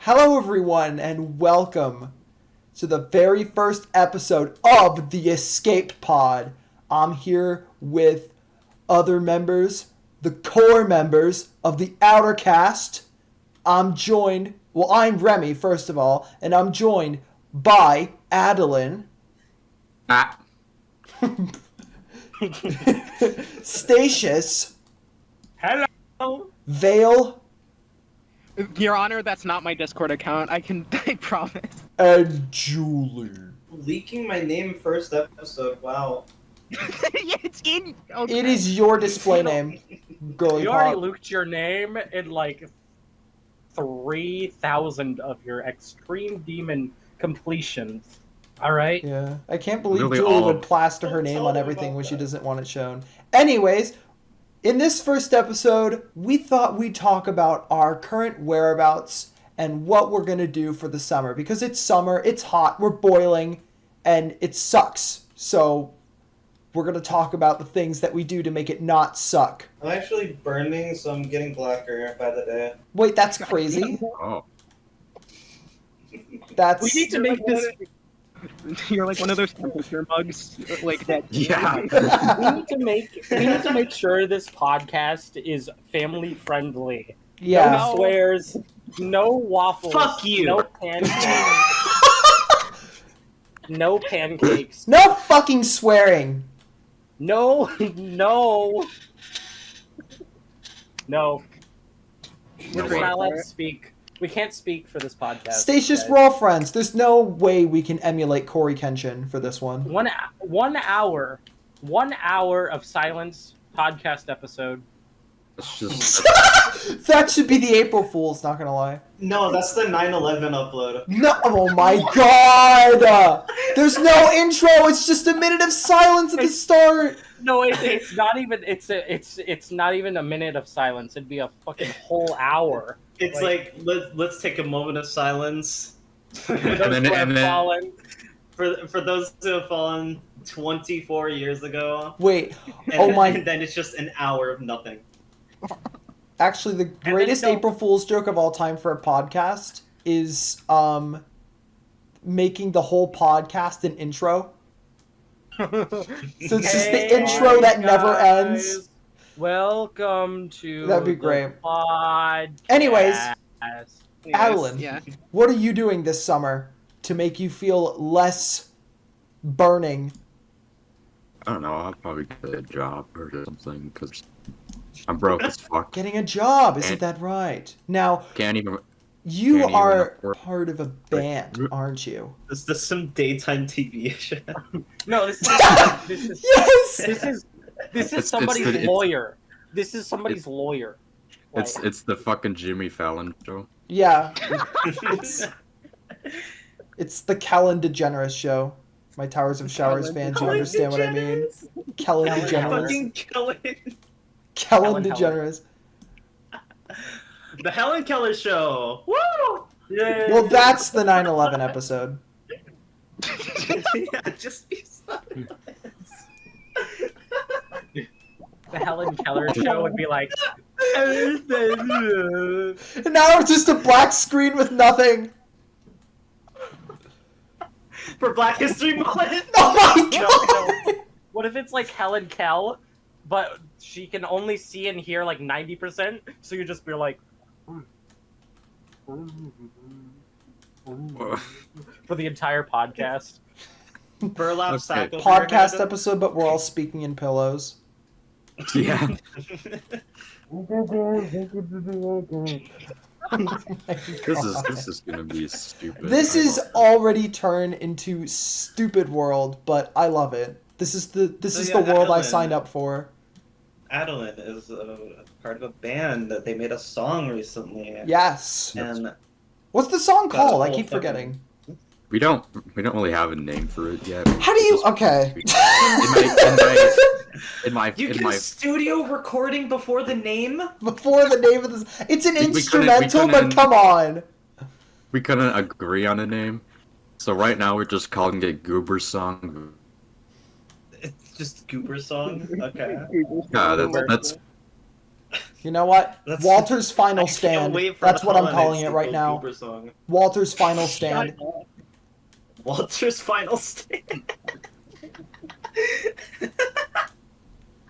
Hello, everyone, and welcome to the very first episode of the Escape Pod. I'm here with other members, the core members of the Outer Cast. I'm Remy, first of all, and I'm joined by Adeleine. Stasious. Hello. Vale. Your Honor, that's not my Discord account. I promise. And Julie. Leaking my name first episode. Wow. Yeah, it's in. Okay. It is your display name, girly You pop. already leaked your name in like 3,000 of your extreme demon completions. Alright? Yeah. I can't believe Really Julie all would of- plaster her Don't name tell on me everything about when she that. doesn't want it shown. Anyways, in this first episode, we thought we'd talk about our current whereabouts and what we're going to do for the summer. Because it's summer, it's hot, we're boiling, and it sucks. So we're going to talk about the things that we do to make it not suck. I'm actually burning, so I'm getting blacker by the day. Wait, that's crazy. Oh. That's... We need to make this. You're like one of those temperature mugs, like that. Yeah. We need to make sure this podcast is family friendly. Yeah. No swears, no waffles. Fuck you. No pancakes. No pancakes. No fucking swearing. No. We're what? not allowed to speak. We can't speak for this podcast. Stasious, guys. we're all friends. There's no way we can emulate Corey Kenshin for this one. 1 hour of silence podcast episode. It's just That should be the April Fool's, not gonna lie. No, that's the 9/11 upload. No, oh my god! There's no intro, it's just a minute of silence at the start! No, it's not even. It's not even a minute of silence. It'd be a fucking whole hour. It's like let's take a moment of silence For those who have fallen. for those who have fallen 24 years ago. Wait, And, oh my... And then it's just an hour of nothing. Actually, the greatest don't- April Fool's joke of all time for a podcast is, making the whole podcast an intro. So it's just the Hey, intro that never guys. ends. Welcome to. That'd be the great. Podcast. Anyways, Anyways, Adeleine. Yeah. What are you doing this summer to make you feel less burning? I don't know. I'll probably get a job or something because I'm broke as fuck. Getting a job, isn't that right? Now, Can't even. you Can't even are afford- part of a band, aren't you? Is this some daytime TV show? No, this is Yes! this is It's somebody's the- lawyer. This is somebody's lawyer. Like, It's the fucking Jimmy Fallon show. Yeah. It's the Kellen DeGeneres show. My Towers of Showers fans, you understand what I mean. Kellen Kellen DeGeneres. Fucking Kellen. Kellen Helen. DeGeneres. The Helen Keller Show. Woo! yay. Well, that's the 9/11 episode. Yeah, just be silent. The Helen Keller show would be like, And now it's just a black screen with nothing. For Black History Month. Oh my no, god! no. What if it's like Helen Kell, but she can only see and hear like 90%, so you just be like, for the entire podcast. Burlap Okay. sack over Podcast your head. episode, but we're all speaking in pillows. Yeah. This is gonna be stupid. This I is love it. already turned into stupid world, but I love it. This is the world I Adeleine. signed up for. Adeleine is a part of a band that they made a song recently. Yes. And What's the song That's called? I all keep fucking- forgetting. We don't really have a name for it yet. How do you? Just- Okay. In my you in can my studio recording before the name? Before the name of this, it's an We couldn't- instrumental, but come on. we couldn't agree on a name, so right now we're just calling it Goober Song. It's just Goober song? Okay. Yeah, that's You know what? That's- Walter's final I can't stand. wait for That's the what I'm holidays calling it to right go now. Goober song. Walter's final stand. Walter's final stand.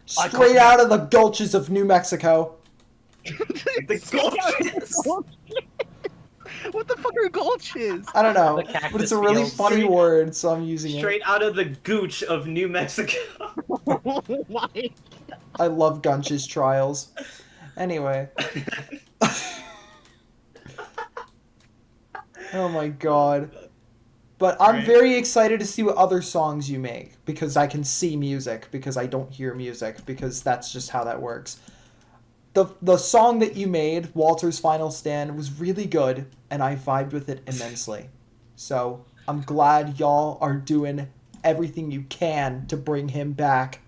Straight out of the gulches of New Mexico. The gulches. What the fuck are gulches? I don't know, The cactus but it's a really fields. funny word, so I'm using it. Straight out of the gooch of New Mexico. Why? I love Gunch's trials. Anyway. Oh my god. But I'm Right. very excited to see what other songs you make, because I can see music, because I don't hear music, because that's just how that works. The song that you made, Walter's Final Stand, was really good, and I vibed with it immensely. So I'm glad y'all are doing everything you can to bring him back.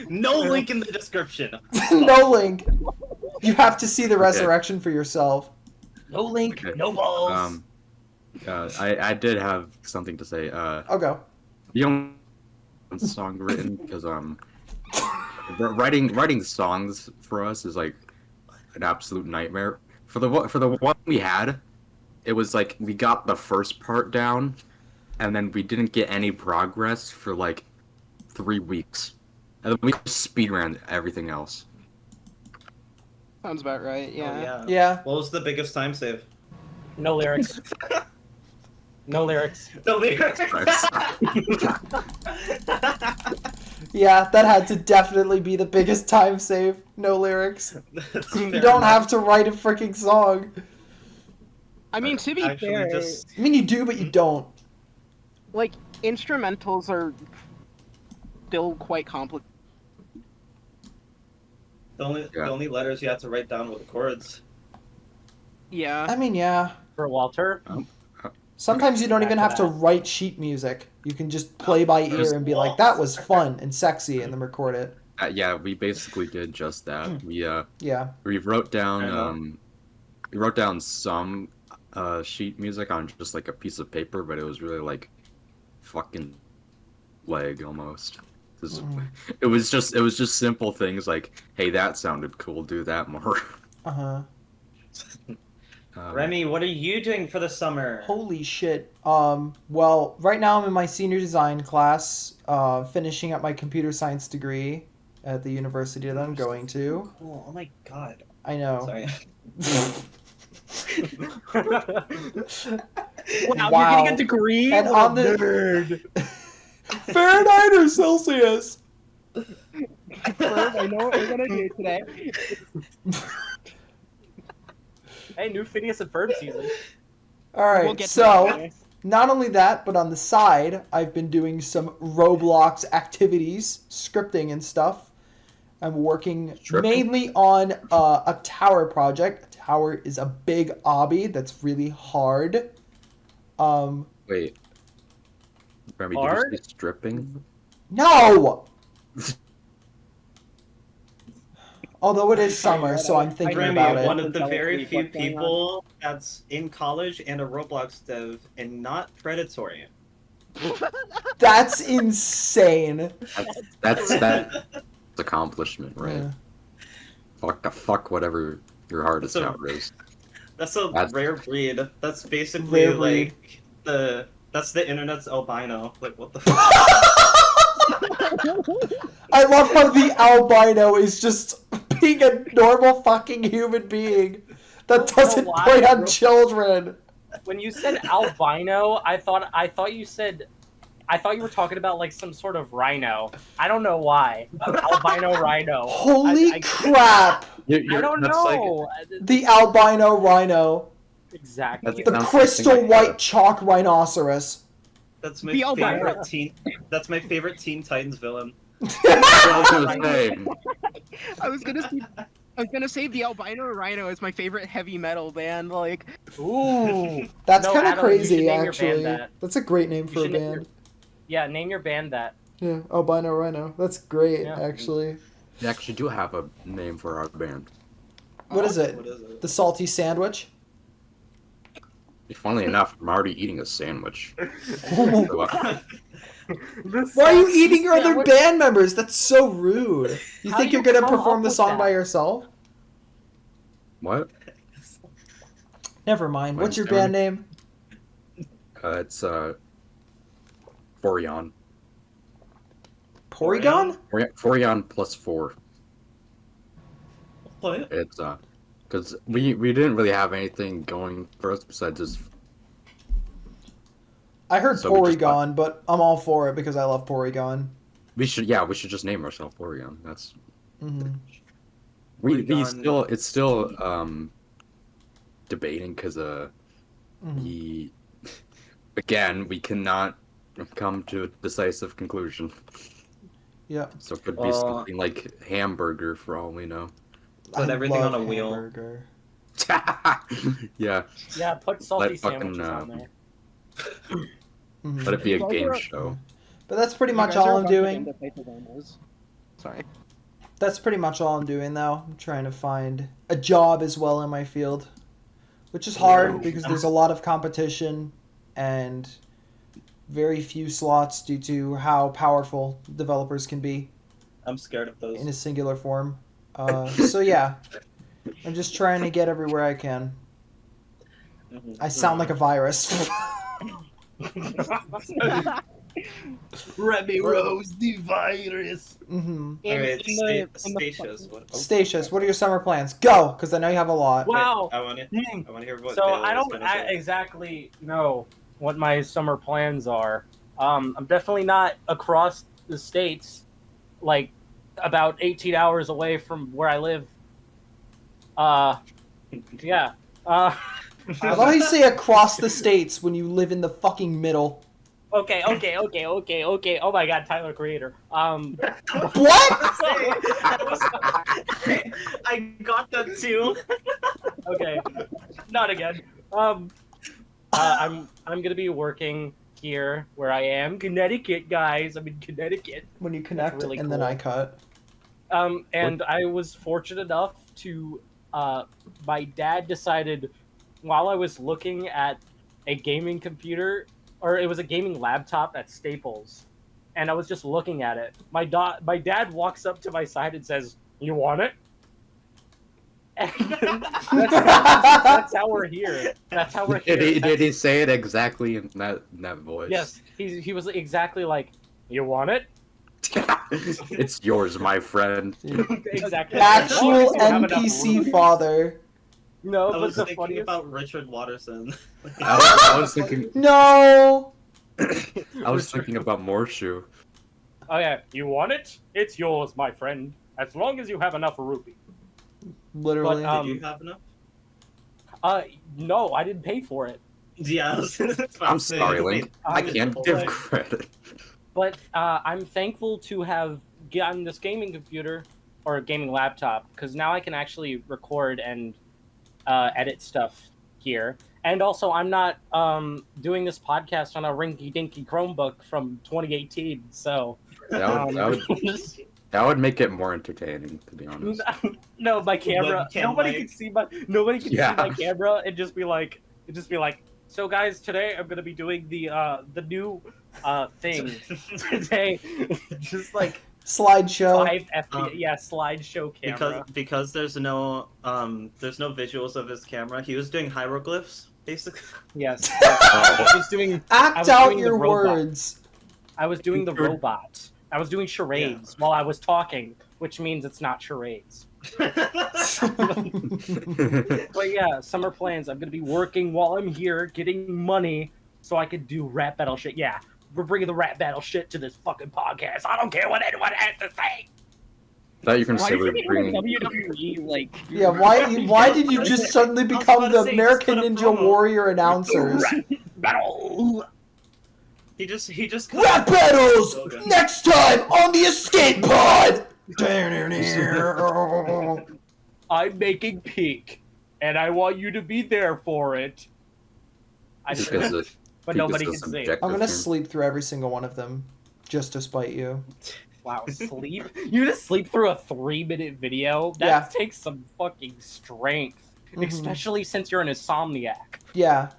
No link in the description. No link. You have to see the resurrection for yourself. No link. Okay. No balls. I did have something to say. I'll go. You don't have a song written because writing songs for us is like an absolute nightmare. For the one we had, it was like we got the first part down, and then we didn't get any progress for like 3 weeks, and then we speed ran everything else. Sounds about right. Oh, Yeah. yeah. Yeah. What was the biggest time save? No lyrics. No lyrics. The lyrics. Yeah, that had to definitely be the biggest time save. No lyrics. You don't have to write a freaking song. I mean, to be fair, I mean, you do, but you don't. like instrumentals are still quite complicated. The only letters you have to write down were the chords. Yeah. I mean, yeah. For Walter. Sometimes you don't Back even to have to that. write sheet music. You can just play by ear and be like, that was fun and sexy, and then record it. Yeah, we basically did just that. Yeah. We wrote I down know. some sheet music on just like a piece of paper, but it was really like fucking leg almost. It was just simple things like, hey, that sounded cool, do that more. Uh-huh. Remy, what are you doing for the summer? Holy shit. Well, right now I'm in my senior design class, finishing up my computer science degree at the university that I'm going to. Cool. Oh my god. I know. Sorry. Wow, Wow. you're getting a degree? And What a on the- nerd. Fahrenheit or Celsius? Ferb, I know what we're gonna do today. Hey, new Phineas and Ferb season. Alright, We'll get to so... that later. Not only that, but on the side, I've been doing some Roblox activities, scripting and stuff. I'm working Stripping? mainly on a tower project. A tower is a big obby that's really hard. Wait. Remy, did Hard? you say stripping? No! Although it is summer, so I'm thinking Remy, about one it. of the very few What's going on? people that's in college and a Roblox dev and not predatory. That's insane. That's accomplishment, right? Yeah. Fuck whatever your hardest So- tower is. That's a That's- rare breed. That's basically Rare breed. like that's the internet's albino. Like what the fuck? I love how the albino is just being a normal fucking human being that doesn't why, prey on bro. children. When you said albino, I thought you were talking about like some sort of rhino. I don't know why. Albino rhino. Holy I crap! I don't That's know. The albino rhino. Exactly. The Sounds crystal something like white chalk rhinoceros. That's my The albino. favorite teen. That's my favorite Teen Titans villain. I was gonna say, I was gonna say the albino rhino is my favorite heavy metal band. Like, Ooh. That's No, kind of Adeleine, you should crazy, name your band actually. that. That's a great name You for a should name your- band. Yeah, name your band that. Yeah, albino rhino. That's great, Yeah. actually. we actually do have a name for our band. What is it? What is it? The salty sandwich? Funnily enough, I'm already eating a sandwich. Why are you eating your other band members? That's so rude. You How think do you're you gonna come perform up the with song by that? yourself? What? Never mind. What's your Mine's band name? It's Forion. Porygon? Forion plus 4. What? It's because we didn't really have anything going for us besides just I heard So we just Porygon, but I'm all for it because I love Porygon. we should just name ourselves Forion. That's Hmm we Porygon. still it's still debating because hmm he again we cannot come to a decisive conclusion. Yeah. So it could be something like hamburger for all we know. Put I everything love on a wheel. hamburger. Yeah, Yeah, put salty Let fucking, sandwiches on there. Mhm. let it be a You guys game are- show. But that's pretty You much guys are all a I'm bunch of doing. indecisive. Sorry. That's pretty much all I'm doing though. I'm trying to find a job as well in my field, which is hard because there's a lot of competition and very few slots due to how powerful developers can be I'm scared of those. in a singular form. So yeah, I'm just trying to get everywhere I can. Mhm. I sound like a virus. Remy Rose the virus. hmm Alright, in the Stasious. What? oh, Stasious, what are your summer plans? Go, because I know you have a lot. wait, Wow. I want to. Hmm. I want to hear what. So Vale I is don't gonna say. exactly know what my summer plans are. I'm definitely not across the states, like about 18 hours away from where I live. Yeah. I love how you say across the states when you live in the fucking middle. Okay. Oh my God, Tyler Creator. What? I got that too. Okay, not again. I'm gonna be working here where I am, Connecticut, guys. I'm in Connecticut. When you connect really and then cool. I cut. And I was fortunate enough to, my dad decided while I was looking at a gaming computer, or it was a gaming laptop at Staples, and I was just looking at it. My dad walks up to my side and says, "You want it?" And that's how we're here. That's how we're here. Did he say it exactly in that voice? Yes, he was exactly like, "You want it?" It's yours, my friend. Exactly. Actual As long as you have enough NPC room. father. No, I but was the thinking funniest. about Richard Watterson. I was thinking No. about Morshu. Oh yeah, you want it? It's yours, my friend. As long as you have enough rupee. Literally. But, Did you have enough? No, I didn't pay for it. Yeah. I'm sorry, Link. I Um, can't give but- credit. But I'm thankful to have gotten this gaming computer or a gaming laptop because now I can actually record and edit stuff here. And also, I'm not doing this podcast on a rinky-dinky Chromebook from 2018. So That would make it more entertaining, to be honest. no, my camera. Webcam Nobody mic. can see my. Nobody can Yeah. see my camera and just be like. So guys, today I'm gonna be doing the new thing today. Just like Slideshow. 5 FPS, slideshow camera. Because there's no visuals of his camera. He was doing hieroglyphs basically. Yes. I was doing. I Act was out doing the your robot. words. I was doing the robot. I was doing charades while I was talking, which means it's not charades. But yeah, summer plans. I'm gonna be working while I'm here, getting money, so I can do rap battle shit. Yeah, we're bringing the rap battle shit to this fucking podcast. I don't care what anyone has to say. Thought you can Why say do we're you bringing. think WWE like? Yeah, why did you just suddenly was become about the to say, American just put a Ninja promo. Warrior announcers? Battle. he just Rap battles Okay. next time on the Escape Pod. I'm making peak, and I want you to be there for it. I Because said, the but peak nobody is can see. subjective I'm gonna here. sleep through every single one of them, just to spite you. Wow, sleep? You just sleep through a 3-minute video? That Yeah. takes some fucking strength. Mhm. Especially since you're an insomniac. Yeah,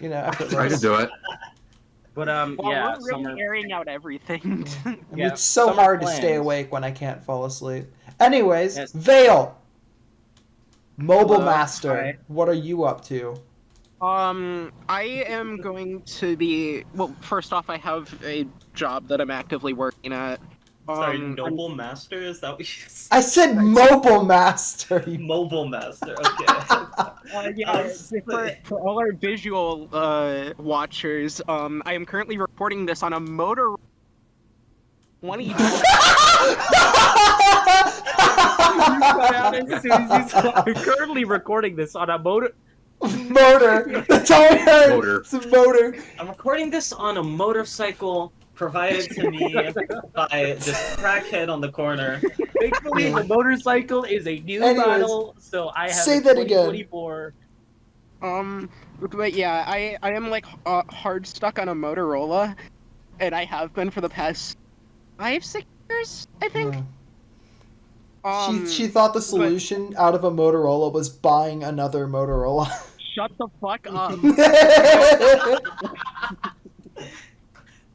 You know, I could effortless. do it. But Well, yeah, we're summer. really airing out everything. And Yeah, it's so summer hard to stay plans. awake when I can't fall asleep. Anyways, Yes. Vale, Mobile Hello. Master, Hi. what are you up to? I am going to be. Well, first off, I have a job that I'm actively working at. Sorry, I'm- Noble Master? Is that what you said? I said Mobile Master. you- Mobile Master, okay. yeah, for all our visual watchers, I am currently recording this on a Motor 20. I'm currently recording this on a motor. Motor. That's all I heard. Motor. It's a motor. I'm recording this on a motorcycle provided to me by this crackhead on the corner. Thankfully, the motorcycle is a new Anyways, model, so I have say a that again. 2024. But yeah, I am like hard stuck on a Motorola, and I have been for the past 5-6 years, I think. Yeah. She thought the solution out of a Motorola was buying another Motorola. Shut the fuck up.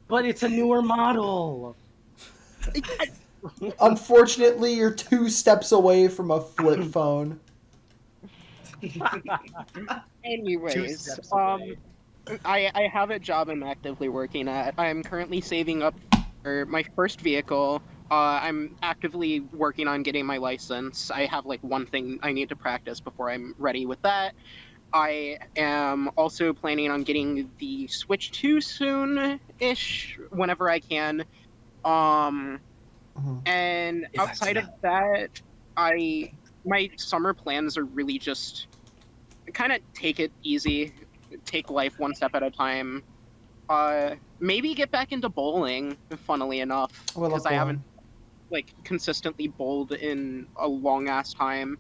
But it's a newer model. Unfortunately, you're 2 steps away from a flip phone. Anyways, steps away. I have a job I'm actively working at. I'm currently saving up for my first vehicle. I'm actively working on getting my license. I have like one thing I need to practice before I'm ready with that. I am also planning on getting the Switch 2 soon-ish, whenever I can. And If I outside do of that, my summer plans are really just kind of take it easy, take life one step at a time. Maybe get back into bowling, funnily enough, Well, because I haven't like consistently bowled in a long ass time.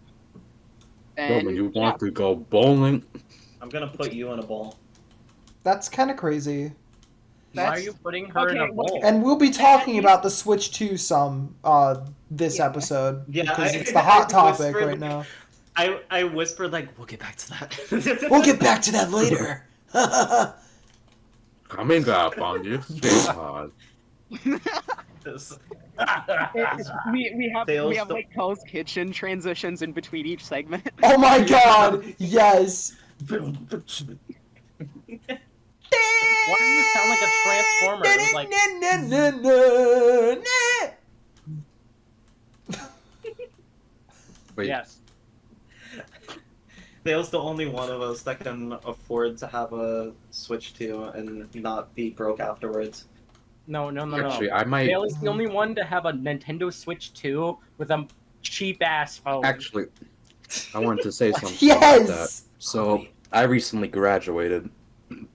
And Roman, you want to go bowling? I'm gonna put you in a bowl. That's kind of crazy. Why are That's- you putting her in a okay, look- bowl? And we'll be talking about the Switch 2 some this Yeah. episode Yeah, because I- it's the hot I topic whispered- right now. I whispered like, we'll get back to that. We'll get back to that later. Coming up on you. God. This- we Fails have to- like Hell's Kitchen transitions in between each segment. Oh my god, yes. Why do you sound like a transformer? It was like, Wait, yes. Dale's the only one of us that can afford to have a Switch 2 and not be broke afterwards. No. actually, I might. Vale is the only one to have a Nintendo Switch 2 with a cheap ass phone. Actually, I wanted to say something about that. Yes. So, I recently graduated.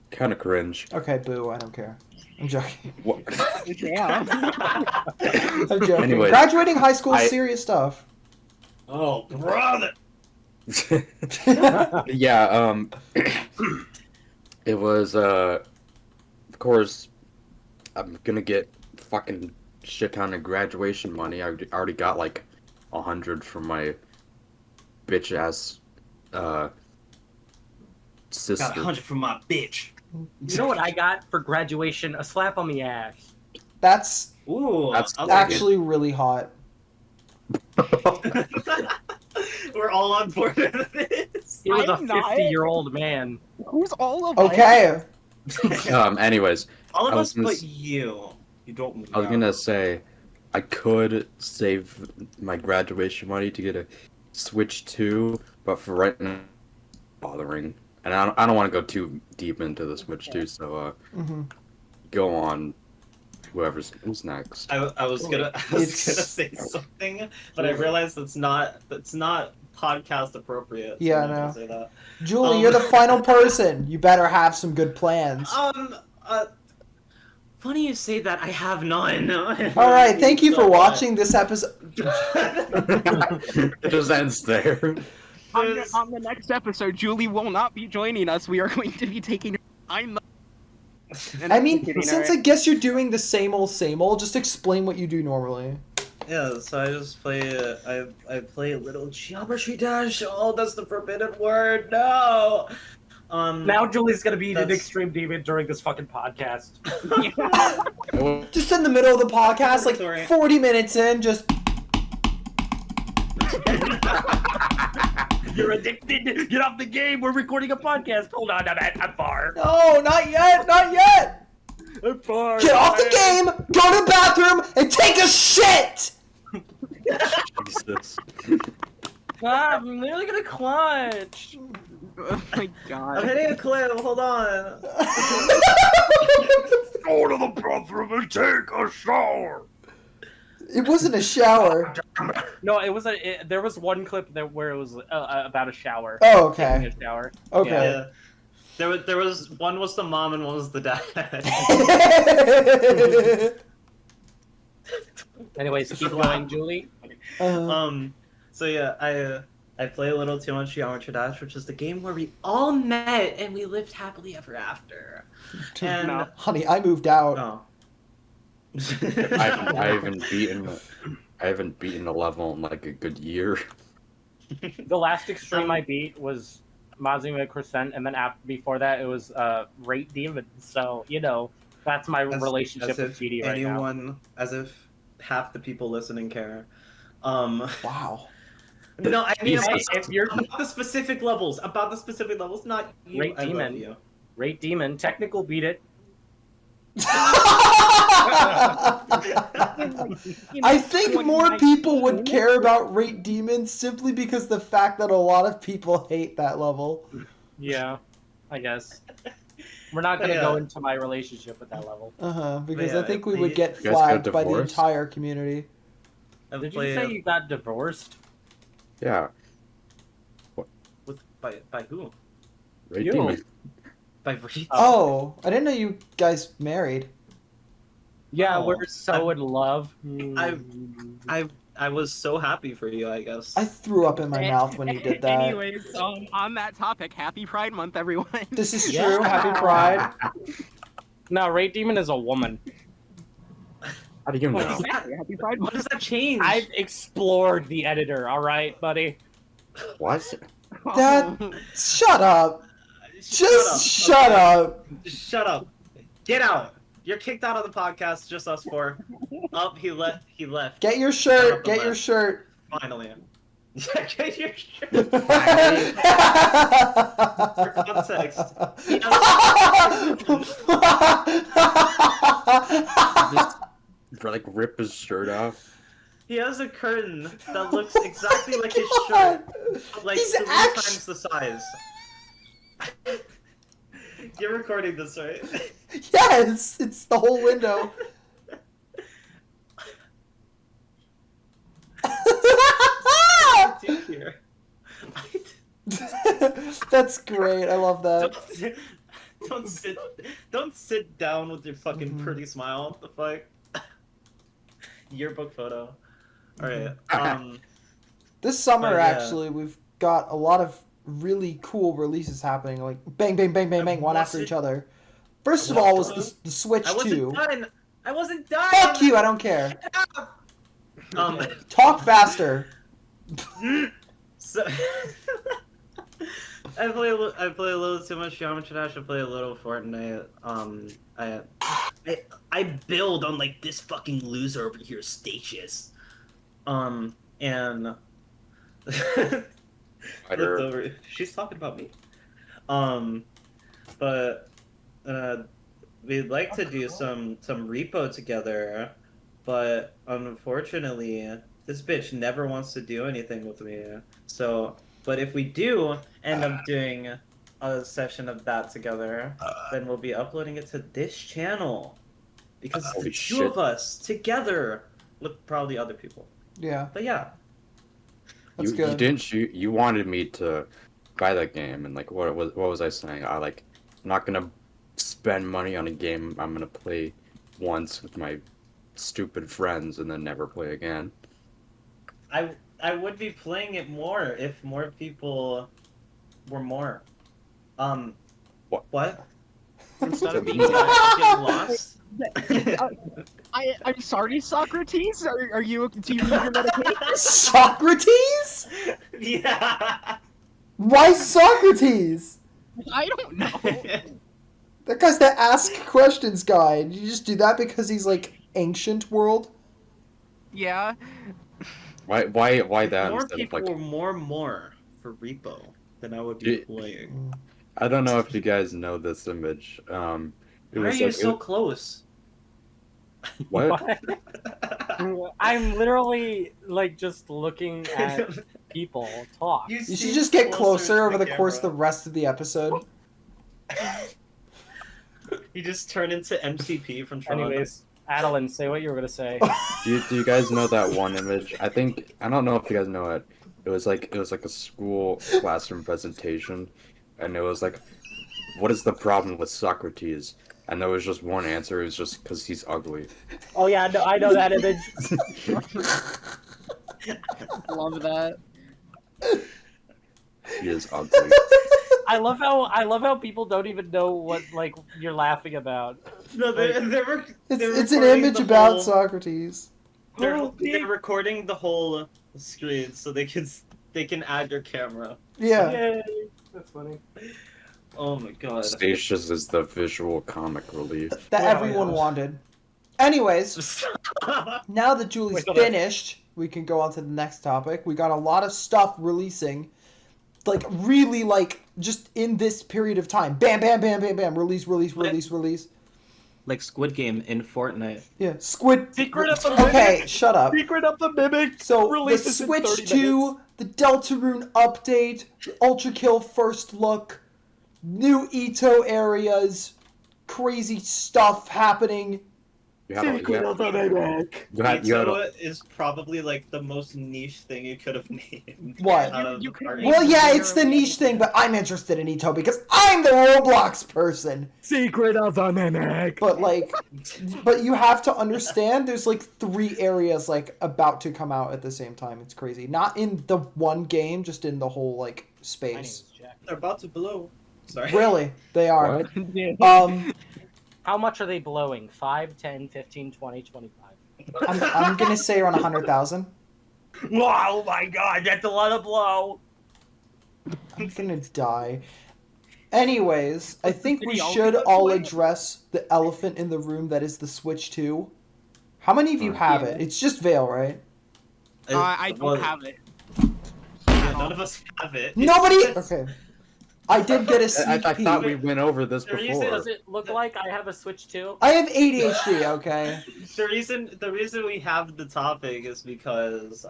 Kind of cringe. Okay, boo, I don't care. I'm joking. What? Damn. I'm joking. Anyways, Graduating high school is I- serious stuff. Oh, brother! Yeah, it was, of course, I'm gonna get fucking shit ton of graduation money. I already got like 100 from my bitch ass, Got sister. 100 from my bitch. You know what I got for graduation? A slap on the ass. That's Ooh, That's I'll take actually really hot. it. We're all on board with this. He was a I'm not. 50-year-old man. Who's all of us? Okay. Anyways, All of I us was gonna but s- you. You don't. I was gonna say, I could save my graduation money to get a Switch 2, but for right now, bothering. And I don't want to go too deep into the Switch 2, so hmm go on. Who's next? I was gonna It's- say something, but I realized that's not podcast appropriate. so Yeah, I'm not gonna no. say that. Julie, Um, you're the final person. You better have some good plans. Funny you say that. I have none. All right, thank you for watching this episode. It just ends there. On the next episode, Julie will not be joining us. We are going to be taking her. I mean, since I guess you're doing the same old, just explain what you do normally. Yeah, so I just play. I play a little geometry dash. Oh, that's the forbidden word. No. Now Julie's gonna be an That's- extreme demon during this fucking podcast. Just in the middle of the podcast, like Sorry. 40 minutes in, just You're addicted. Get off the game. We're recording a podcast. Hold on, I'm far. no, not yet, not yet. I'm far. Get off the game, go to the bathroom, and take a shit. Jesus. I'm literally gonna clutch. Oh my I'm god. hitting a clip. Hold on. Go to the bathroom and take a shower. It wasn't a shower. No, there was one clip where it was about a shower. Oh, Taking okay. a shower. Okay. Yeah. There was one was the mom and one was the dad. Anyways, keep going, Julie. So yeah, I play a little too much Geometry Dash, which is the game where we all met and we lived happily ever after. And No. Honey, I moved out. oh. I haven't beaten a level in like a good year. The last extreme I beat was Mazima Crescent, and then before that it was Rate Demon. So that's my relationship with GD right now. As if half the people listening care. Wow. No, I mean Hey, if you're about the specific levels. About the specific levels, not you. Rate I love Demon. you. Rate Demon, technical beat it. I think more people would care about Rate Demon simply because the fact that a lot of people hate that level. Yeah, I guess. We're not gonna Yeah. go into my relationship with that level. Because Yeah, I think we would get You guys got flagged by the divorced? entire community. I've Did you played say you got divorced? Yeah. by who? Right, You. demon. By Reed. Oh, I didn't know you guys married. Yeah, Oh, we're so in love. I was so happy for you, I guess. I threw up in my mouth when you did that. Anyways, on that topic, happy Pride Month, everyone. This is Yeah. true. Happy Pride. No, Rate Demon is a woman. How do you know? Exactly, happy Pride What Month. does that change? I've explored the editor, alright, buddy? What? That. Shut up. Just shut shut up. up. Just shut up. Get out. You're kicked out of the podcast. Just us four. Up. He left. He left. Get your shirt. Get your shirt. Finally. Yeah, get your shirt. For context. Like rip his shirt off. He has a curtain that looks exactly like his shirt, but like He's 3 times the size. You're recording this, right? Yes, it's the whole window. Dude, here. That's great. I love that. Don't sit down with your fucking pretty smile. What the fuck? Yearbook photo. All right. This summer, But, yeah. actually, we've got a lot of really cool releases happening. Like bang, bang, bang, bang, bang, one after each other. First of all was the Switch I 2. wasn't done. I wasn't done. Fuck you! I don't care. Talk faster. So I play a little too much Geometry Dash. I play a little Fortnite. I build on like this fucking loser over here, Stasious. And looked over. She's talking about me. But we'd like to do some repo together, but unfortunately, this bitch never wants to do anything with me. So, but if we do end up doing a session of that together, then we'll be uploading it to this channel because it's Holy the two shit. of us together with probably other people. Yeah, But yeah, that's you good. didn't you wanted me to buy that game, and like what was I saying? I'm not gonna spend money on a game I'm gonna play once with my stupid friends and then never play again. I would be playing it more if more people were more. What? Instead of being Getting lost? I'm sorry, Socrates. Are you? Do you need your medication? Socrates? Yeah. Why Socrates? I don't know. That guy's the ask questions guy. Did you just do that because he's like ancient world? Yeah. Why If that more instead of people like? were more for repo, then I would be Do- playing. I don't know if you guys know this image. It Why are was you like so close? what? I'm literally like just looking at people talk. You should just get closer over the course of the rest of the episode. You just turn into MCP from Tron. Anyways, Adeleine, say what you were gonna say. Do you guys know that one image? I don't know if you guys know it. It was like a school classroom presentation, and it was like, what is the problem with Socrates? And there was just one answer. It was just because he's ugly. Oh yeah, no, I know that image. Love that. He is ugly. I love how people don't even know what like you're laughing about. No, they're It's an recording image the about whole- Socrates. They're recording the whole screen so they can add your camera. Yeah. Yay. That's funny. Oh my god. Stasious is the visual comic relief. That Wow, everyone yeah. wanted. Anyways, now that Julie's Wait, hold on. finished, we can go on to the next topic. We got a lot of stuff releasing. Like, really, like, just in this period of time. Bam, bam, bam, bam, bam. Release. Like Squid Game in Fortnite. Yeah. Squid. Secret of the Okay, Mimic. shut up. Secret of the Mimic. So, the Releases in 30 Switch 2, the Deltarune update, the Ultra Kill first look, new Ito areas, crazy stuff happening. You had, Secret of the Mimic. you had, Pizza is probably like the most niche thing you could have named. What? out of You could- our- Well, yeah, it's the niche thing, but I'm interested in Ito because I'm the Roblox person. Secret of the Mimic. But, like, but you have to understand there's, like, 3 areas, like, about to come out at the same time. It's crazy. Not in the one game, just in the whole, like, My name space. is Jack. They're about to blow. Sorry. Really, they are. What? How much are they blowing? 5, 10, 15, 20, 25. I'm gonna say around 100,000. Oh my god, that's a lot of blow. I'm gonna die. Anyways, I think we Did he should all all play? address the elephant in the room that is the Switch 2. How many of you have it? It's just Vale, right? I Well, don't have it. yeah, none of us have it. Nobody. It's- Okay. I did get a sneak I peek. thought we went over this The reason before. Does it look like I have a Switch too? I have ADHD. Okay. The reason we have the topic is because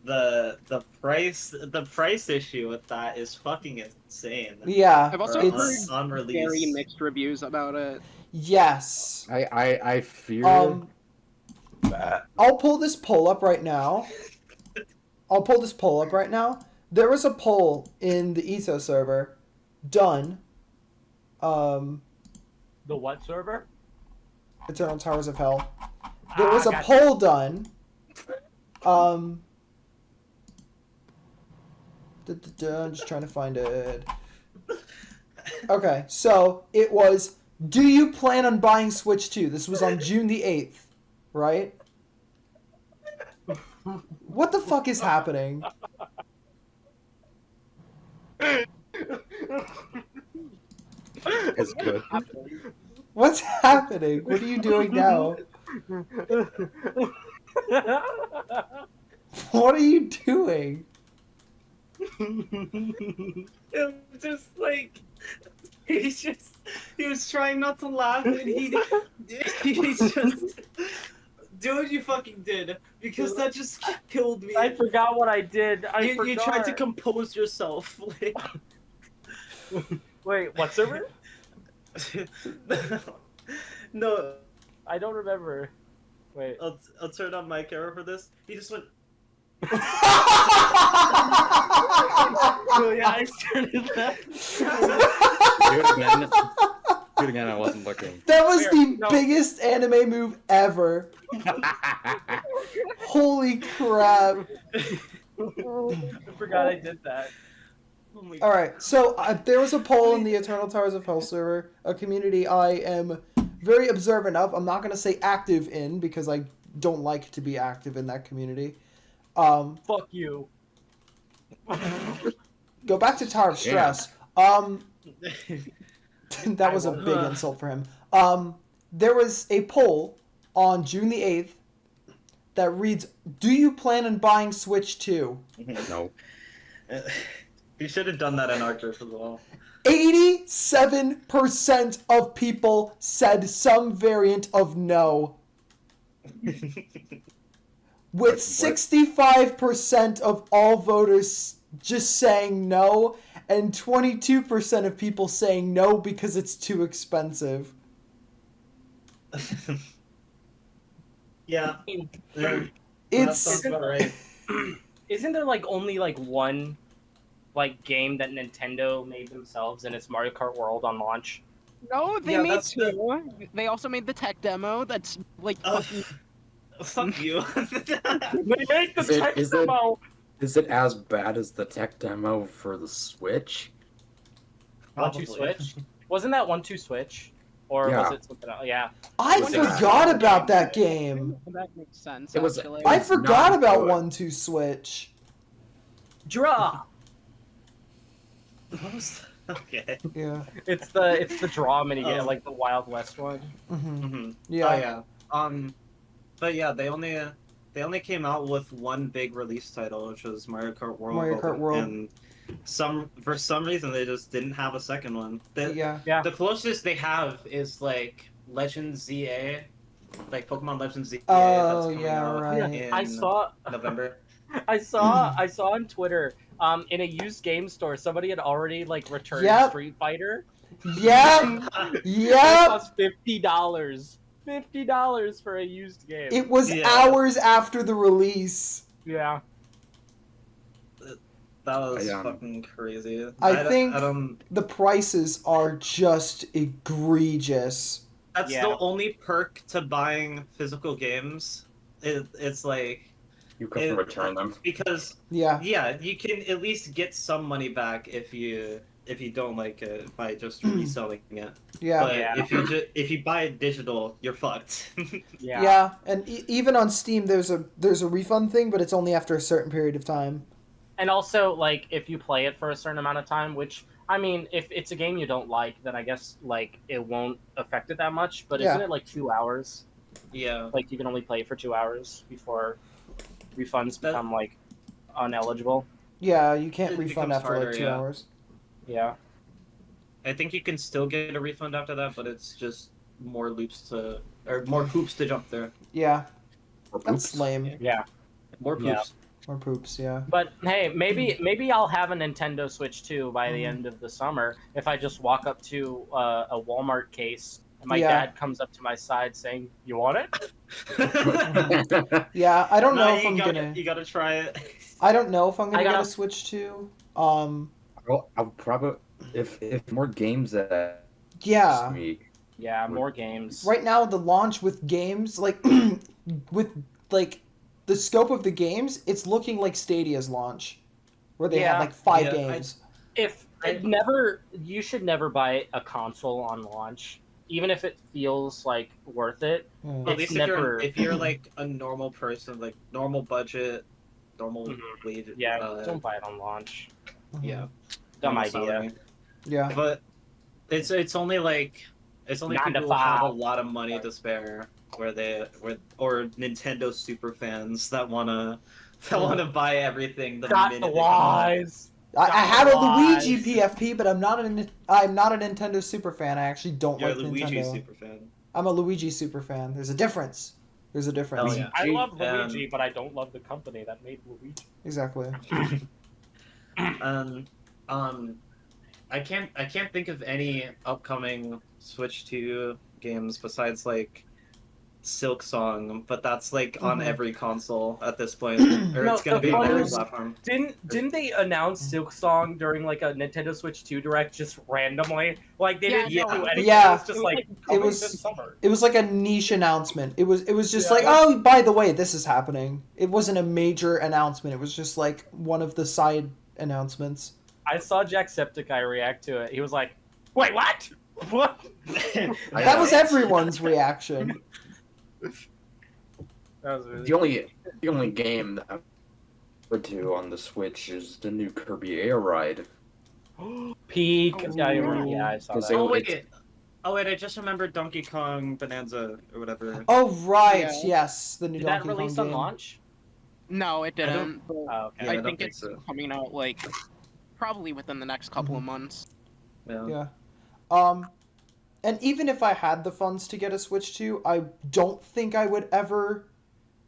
the price issue with that is fucking insane. Yeah. I've also It's on Very release. mixed reviews about it. yes. I fear. I'll pull this poll up right now. There was a poll in the Ito server done. The what server? Eternal Towers of Hell. There was a gotcha. poll done. I'm just trying to find it. Okay, so it was, do you plan on buying Switch 2? This was on June the 8th, right? What the fuck is happening? It's good. What's happening? What are you doing now? What are you doing? It was just like he was trying not to laugh and he's just do what you fucking did because that just killed me. I forgot what I did. You tried to forgot. compose yourself. Like, Wait, what server? no, I don't remember. Wait. I'll turn on my camera for this. He just went. Oh yeah, I started that. Do it again. I wasn't looking. That was Here, the no. biggest anime move ever. Holy crap. I forgot I did that. Oh my Alright, so there was a poll in the Eternal Towers of Hell server, a community I am very observant of. I'm not going to say active in because I don't like to be active in that community. Fuck you. Go back to Tower of Stress. That was a big insult for him. There was a poll on June the 8th that reads, "Do you plan on buying Switch 2?" No. You should have done that in our group as well. 87% of people said some variant of no, with 65% of all voters just saying no, and 22% of people saying no because it's too expensive. Yeah. That It's sounds about right. Isn't there like only like one like game that Nintendo made themselves, and it's Mario Kart World on launch? No, they Yeah, made that's the- two. They also made the tech demo. That's like fucking. Fuck you. They made the Is it- tech is it- demo. Is it as bad as the tech demo for the Switch? 1-2 Switch? Wasn't that 1-2 Switch? Or Yeah. was it something else? Yeah. I Was it- forgot about that game. That makes sense. It was- Actually, I It's forgot not about good. 1-2 Switch. Draw. Okay. Yeah. It's the draw minigame, Oh. like the Wild West one. Mm-hmm. Mhm. Yeah. Oh yeah. But yeah, they only came out with one big release title, which was Mario Kart World. Mario Kart World. And for some reason they just didn't have a second one. Yeah. Yeah. The closest they have is like Legend ZA, like Pokemon Legend ZA. Oh, that's coming yeah, out right. in I saw November. I saw on Twitter, in a used game store, somebody had already like returned Yep. Street Fighter. Yep. It Yep. cost $50. $50 for a used game. It was Yeah. hours after the release. Yeah. That was Yeah. fucking crazy. I think- I don't. The prices are just egregious. That's Yeah. the only perk to buying physical games. It's like You couldn't It- return them. because Yeah. yeah, you can at least get some money back if you don't like it by just reselling it. Yeah. But Yeah. if you buy it digital, you're fucked. Yeah. Yeah, and even on Steam, there's a refund thing, but it's only after a certain period of time. And also, like, if you play it for a certain amount of time, which, I mean, if it's a game you don't like, then I guess, like, it won't affect it that much. But Yeah. isn't it, like, 2 hours? Yeah. Like, you can only play it for 2 hours before refunds That- become, like, uneligible. Yeah, you can't It refund becomes after harder, like 2 yeah. hours. Yeah. I think you can still get a refund after that, but it's just more hoops to jump through. Yeah, Or that's poops. lame. Yeah. More Yeah. poops. Or poops, yeah. But, hey, maybe I'll have a Nintendo Switch 2 by the end of the summer if I just walk up to a Walmart case and my Yeah. dad comes up to my side saying, "You want it?" Yeah, I don't know No, if you I'm gotta, gonna. You gotta try it. I don't know if I'm gonna I get gotta- a Switch 2. I'll probably if more games that Yeah. me. Yeah, more games. Right now, the launch with games like with like the scope of the games, it's looking like Stadia's launch, where they Yeah. had like 5 Yeah, games. You should never buy a console on launch, even if it feels like worth it. Yeah. At It's least never- if you're like a normal person, like normal budget, normal Mhm. wage. Yeah, don't buy it on launch. Yeah. Dumb normal idea. salary. Yeah. But it's only 9 to people who have a 5. lot of money to spare, or Nintendo super fans that wanna buy everything the Got minute the it comes out. lies. I have a Lies. Luigi PFP, but I'm not a Nintendo super fan. I actually don't You're a like Luigi Nintendo. super fan. I'm a Luigi super fan. There's a difference. There's a difference. Hell yeah. I love Um, Luigi, but I don't love the company that made Luigi. Exactly. I can't think of any upcoming Switch 2 games besides like Silk Song, but that's like on Mhm. every console at this point, or No, it's gonna the be on every funniest- platform. Didn't they announce Silk Song during like a Nintendo Switch 2 Direct just randomly? Like they didn't Yeah. do anything. Yeah. It was just like coming was- this summer. It was like a niche announcement. It was just Yeah. like, oh, by the way, this is happening. It wasn't a major announcement. It was just like one of the side announcements. I saw Jacksepticeye react to it. He was like, "Wait, what? What?" That was everyone's reaction. That was really The only game that I would do on the Switch is the new Kirby Air Ride. Peak. Oh, Yeah, I saw Because that. Oh it's- wait, oh wait, I just remembered Donkey Kong Bonanza or whatever. Oh right, Yeah. yes, the new Did that Donkey Kong release on game. launch? No, it I don't- didn't. But Oh, okay. Yeah, I I don't think think it's so. coming out like probably within the next couple of months. Yeah. Yeah. And even if I had the funds to get a Switch 2, I don't think I would ever.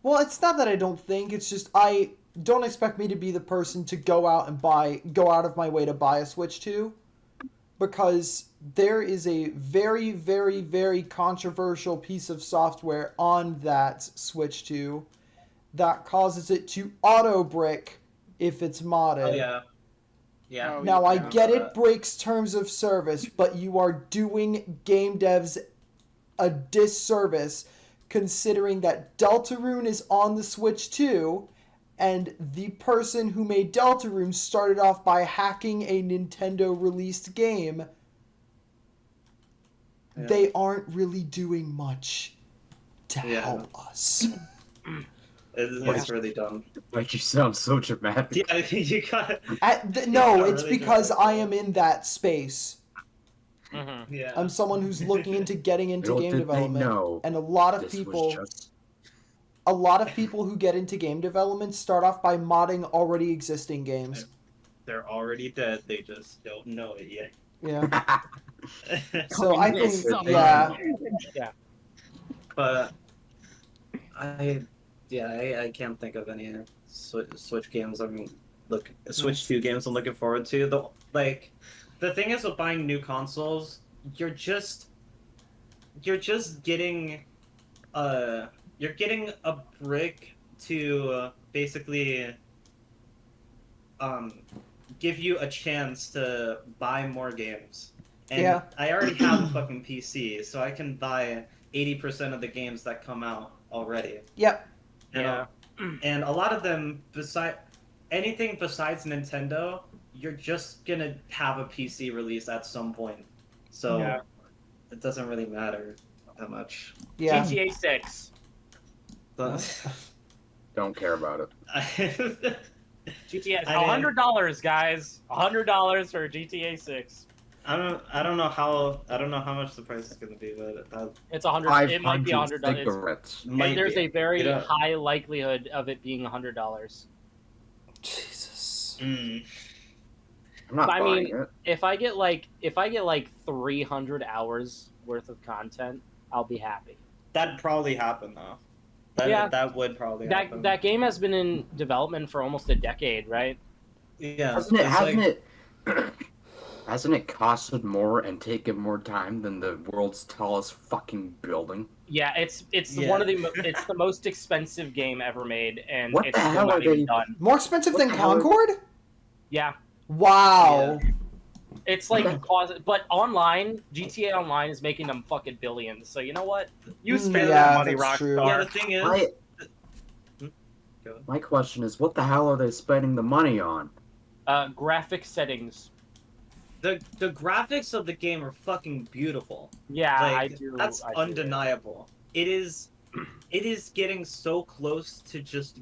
Well, it's not that I don't think, it's just I don't expect me to be the person to go out of my way to buy a Switch 2, because there is a very, very, very controversial piece of software on that Switch 2 that causes it to auto brick if it's modded. Oh yeah. Yeah. Oh, Now, I yeah. get it breaks terms of service, but you are doing game devs a disservice considering that Deltarune is on the Switch too, and the person who made Deltarune started off by hacking a Nintendo released game. Yeah. They aren't really doing much to Yeah. help us. It's really dumb. Like you sound so dramatic. Yeah, you got. No, Yeah, it's really because dramatic. I am in that space. Mm-hmm. Yeah. I'm someone who's looking into getting into Little game did they development, know and a lot of this people, was just who get into game development start off by modding already existing games. They're already dead. They just don't know it yet. Yeah. So I think, Yes, yeah, Yeah. But I can't think of any Switch games. Switch 2 games I'm looking forward to. The thing is with buying new consoles, you're just getting you're getting a brick to basically give you a chance to buy more games. And Yeah. I already have a fucking PC, so I can buy 80% of the games that come out already. yep, And, Yeah. and a lot of them, anything besides Nintendo, you're just gonna have a PC release at some point. So Yeah. it doesn't really matter that much. yeah. GTA 6. don't care about it. GTA. I mean- $100, guys. $100 for GTA 6. I don't know how much the price is gonna be, but It's 100. It might be 500 $100. cigarettes. might There's be. a very You know- high likelihood of it being $100. Jesus. Mm. I'm not I buying mean, it. If I get like 300 hours worth of content, I'll be happy. That'd probably happen though. That would probably happen. That game has been in development for almost a decade, right? Yeah. Hasn't it? it's Hasn't like- it? Hasn't it costed more and taken more time than the world's tallest fucking building? Yeah, it's Yeah. one of it's the most expensive game ever made, and What it's the still hell not are even they- done. More expensive What than the hell are- Concord? Yeah, Wow. it's like but online, GTA Online is making them fucking billions. So you know what? You spend Yeah, that money, that's true. Yeah, Rockstar. the thing is, I, Go ahead. my question is, what the hell are they spending the money on? Graphic settings. the graphics of the game are fucking beautiful. Yeah, Like, I do. That's I do. undeniable. It is getting so close to just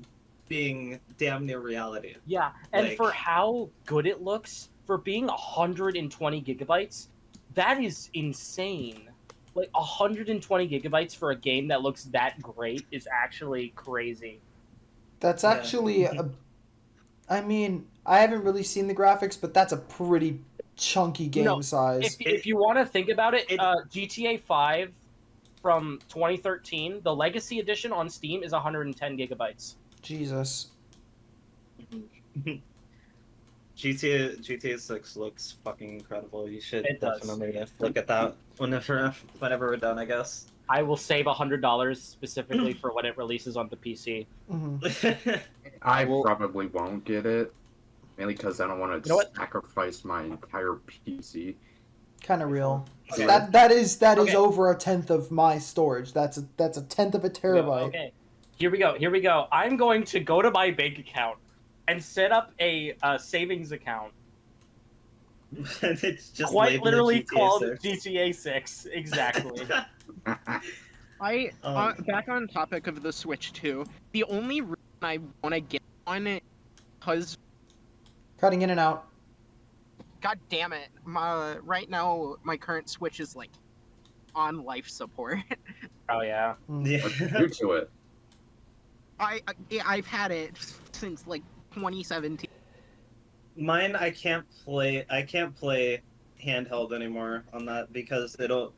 being damn near reality. Yeah, and Like- for how good it looks, for being 120 gigabytes, that is insane. Like 120 gigabytes for a game that looks that great is actually crazy. That's Yeah. actually I mean, I haven't really seen the graphics, but that's a pretty chunky game No, size. If you want to think about it, It- GTA 5 from 2013, the Legacy Edition on Steam is 110 gigabytes. Jesus. GTA 6 looks fucking incredible. You should It does. definitely look at that whenever we're done, I guess. I will save $100 specifically for when it releases on the PC. hmm I will- probably won't get it, mainly because I don't want You to know what? sacrifice my entire PC. Kind of real. Yeah. That is Okay. over a tenth of my storage. That's a tenth of a terabyte. Okay, here we go. I'm going to go to my bank account and set up a savings account. It's just Quite labeled literally GTA called 6. GTA 6. Exactly. Back on topic of the Switch 2, the only reason I want to get one because Cutting in and out. God damn it! Right now my current Switch is like on life support. Oh yeah. What's due to it? I've had it since like 2017. Mine, I can't play. I can't play handheld anymore on that because it'll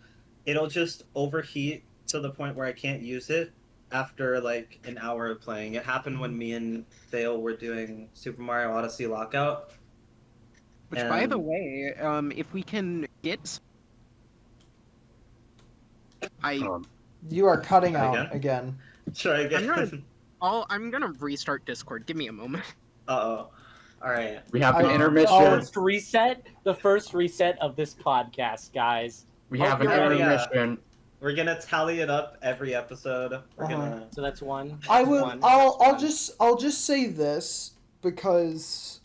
just overheat to the point where I can't use it after like an hour of playing. It happened when me and Vale were doing Super Mario Odyssey Lockout. Which, by the And- way, if we can get, Um, You are cutting Try out again. Try again. I'm gonna restart Discord. Give me a moment. Uh-oh. All right. we have an I- intermission. The first reset of this podcast, guys. We have an you're right, yeah. intermission. We're gonna tally it up every episode. We're gonna. So that's one. I would. One. I'll just say this because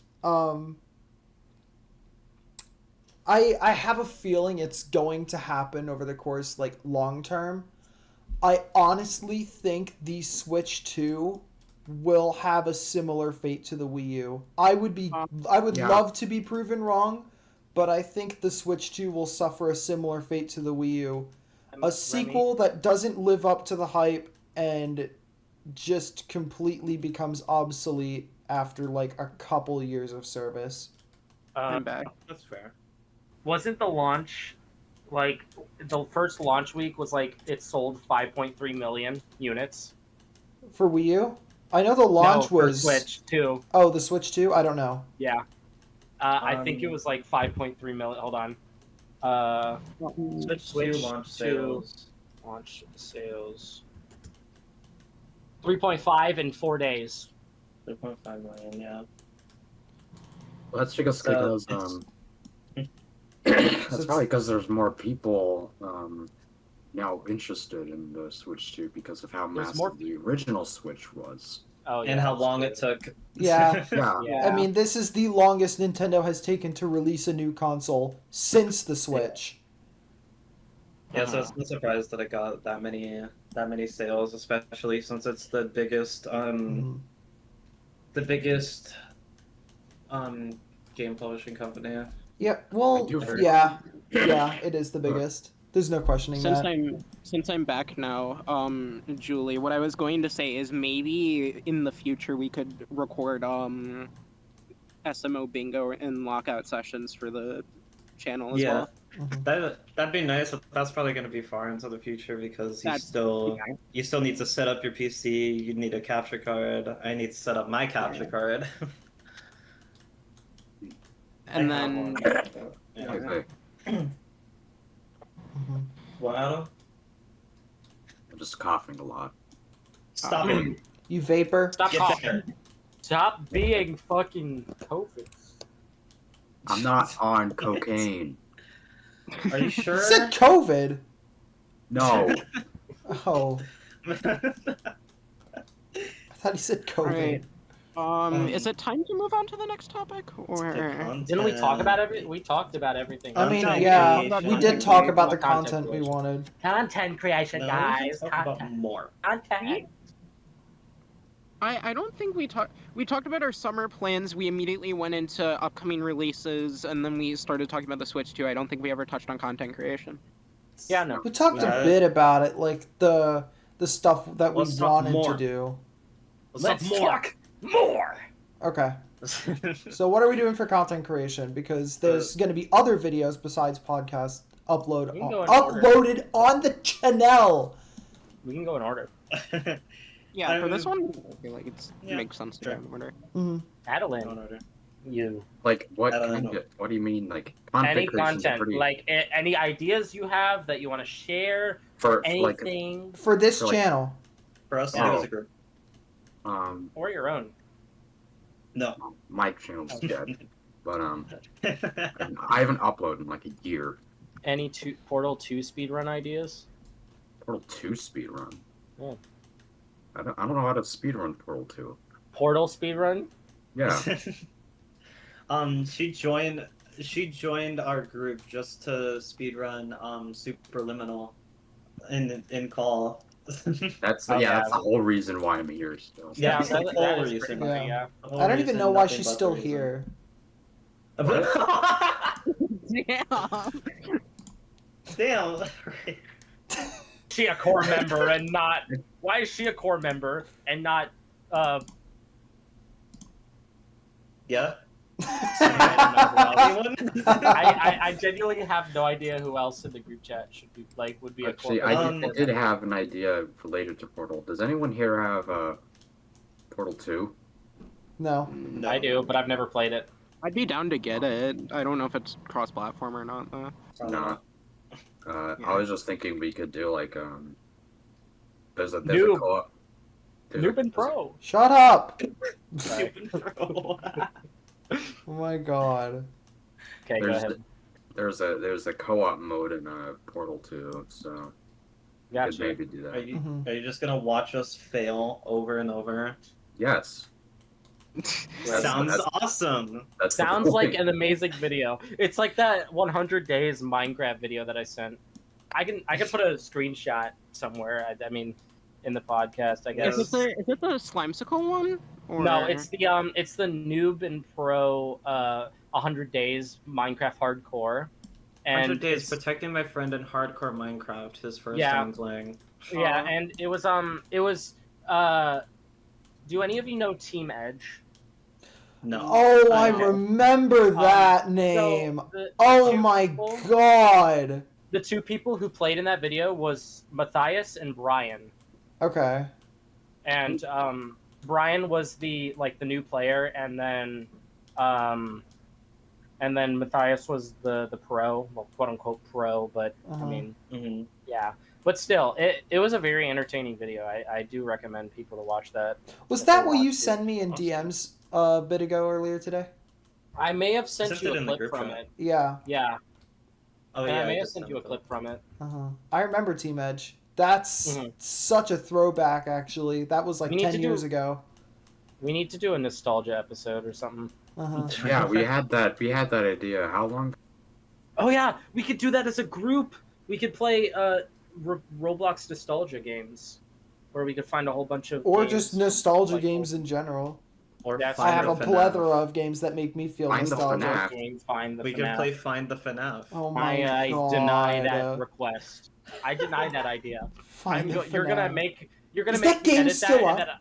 I have a feeling it's going to happen over the course like long term. I honestly think the Switch 2 will have a similar fate to the Wii U. I would Yeah. love to be proven wrong, but I think the Switch 2 will suffer a similar fate to the Wii U. A sequel that doesn't live up to the hype and just completely becomes obsolete after like a couple years of service. I'm back. That's fair. Wasn't the launch like the first launch week was like it sold 5.3 million units? For Wii U? I know the launch No, for was Switch too. Oh, the Switch 2? I don't know. Yeah. I think it was like 5.3 million. Hold on. Switch 2 Switch launch 2. sales. Launch sales 3.5 in 4 days. 3.5 million, yeah. Well, that's because So, that's probably because there's more people now interested in the Switch 2 because of how There's massive more- the original Switch was. Oh yeah. And how that's long true. it took. Yeah. Yeah. Yeah. I mean, this is the longest Nintendo has taken to release a new console since the Switch. Yeah, so it's not surprised that it got that many sales, especially since it's the biggest Mhm. game publishing company. Yeah, well, I do agree. yeah, it is the biggest. There's no questioning Since that. I'm back now, Julie, what I was going to say is maybe in the future we could record SMO bingo and lockout sessions for the channel as Yeah. well. Mhm. That'd be nice, but that's probably going to be far into the future because you still need to set up your PC. You need a capture card. I need to set up my capture card. And I have then one. Yeah. Okay. Mhm. What, Adam? I'm just coughing a lot. Stop it. You vapor? Stop Get coughing. there. Stop being fucking COVID. I'm not on cocaine. Are you sure? You said COVID. No. Oh, I thought he said COVID. Alright. Is it time to move on to the next topic, or Didn't we talk about everything? We talked about everything. I mean, Content yeah, creation. we did talk about the Content content we creation. wanted. Content creation, No, guys. we can talk about more. Content. I don't think we talked about our summer plans. We immediately went into upcoming releases, and then we started talking about the Switch too. I don't think we ever touched on content creation. Yeah, no. We talked a Uh, bit about it, like the stuff that we Let's talk wanted more. to do. Let's talk more. Okay, so what are we doing for content creation? Because there's going to be other videos besides podcasts We can go in order. uploaded on the channel. We can go in order. Yeah, for this Um, one, I feel like it yeah, makes sense to sure. go in order. Mhm. Adeleine, you. Like what? I don't know. What do you mean? Like Any creation's content, pretty- like any ideas you have that you want to share, for like anything, For this For, like- channel. For us to Oh. do as a group. or your own. No. my channel's dead, but I haven't uploaded in like a year. Any Portal 2 speedrun ideas? Portal 2 speedrun. Yeah. I don't know how to speedrun Portal 2. Portal speedrun? Yeah. She joined our group just to speedrun Superliminal in call. That's Oh, yeah. that's the whole reason why I'm here still. Yeah, that the whole is reason. pretty funny, Yeah. The whole I don't even reason, know why nothing she's but the still reason. here. Damn. Damn. She a core member and not? Why is she a core member and not? Yeah. I don't know who else. I genuinely have no idea who else in the group chat should be would be a core Actually, member. I did have an idea related to Portal. Does anyone here have Portal 2? No. No. I do, but I've never played it. I'd be down to get it. I don't know if it's cross-platform or not, though. Nah. Yeah. I was just thinking we could do like there's a Noob. co-op. Noob and Pro. Shut up! Sorry. Oh my god. Okay, go ahead. There's a co-op mode in Portal 2, so we could Gotcha. maybe do Are that. you Mhm. are you just gonna watch us fail over and over? Yes. Sounds that's- awesome. That's the Sounds like point. an amazing video. It's like that 100 days Minecraft video that I sent. I can put a screenshot somewhere. I mean, in the podcast, I guess. Is it the Slimesicle one? Or... No, it's the Noob and Pro 100 days Minecraft hardcore. 100 days it's- protecting my friend in hardcore Minecraft. His first Yeah. time playing. Yeah, Aw. and it was do any of you know Team Edge? No. Oh, I don't. remember that name. So the Oh two my people- god. The two people who played in that video was Matthias and Brian. Okay. And Brian was the new player, and then Matthias was the pro, well, quote unquote pro, but Uh-huh. I mean, Mhm. yeah. But still, it was a very entertaining video. I do recommend people to watch that. Was if that they what you want to. sent me in DMs a bit ago earlier today? I may have sent Sent you it a in the clip group from chat. it. Yeah. Yeah, Oh and yeah. I may have just sent you a it. clip from it. Uh-huh. I remember Team Edge. That's Mhm. such a throwback, actually. That was like We need 10 to years do- ago. We need to do a nostalgia episode or something. Uh-huh. Yeah, we had that idea. How long? Oh yeah, we could do that as a group. We could play Roblox nostalgia games, where we could find a whole bunch of Or games. just nostalgia like- games in general. Or Yes, I Find have the a FNAF. plethora of games that make me feel Find the nostalgic. FNAF. Game, find the We FNAF. can play Find the FNAF. Oh my I god. deny that request. I deny that idea. Find the You're gonna FNAF. make Is me that game edit still that, up?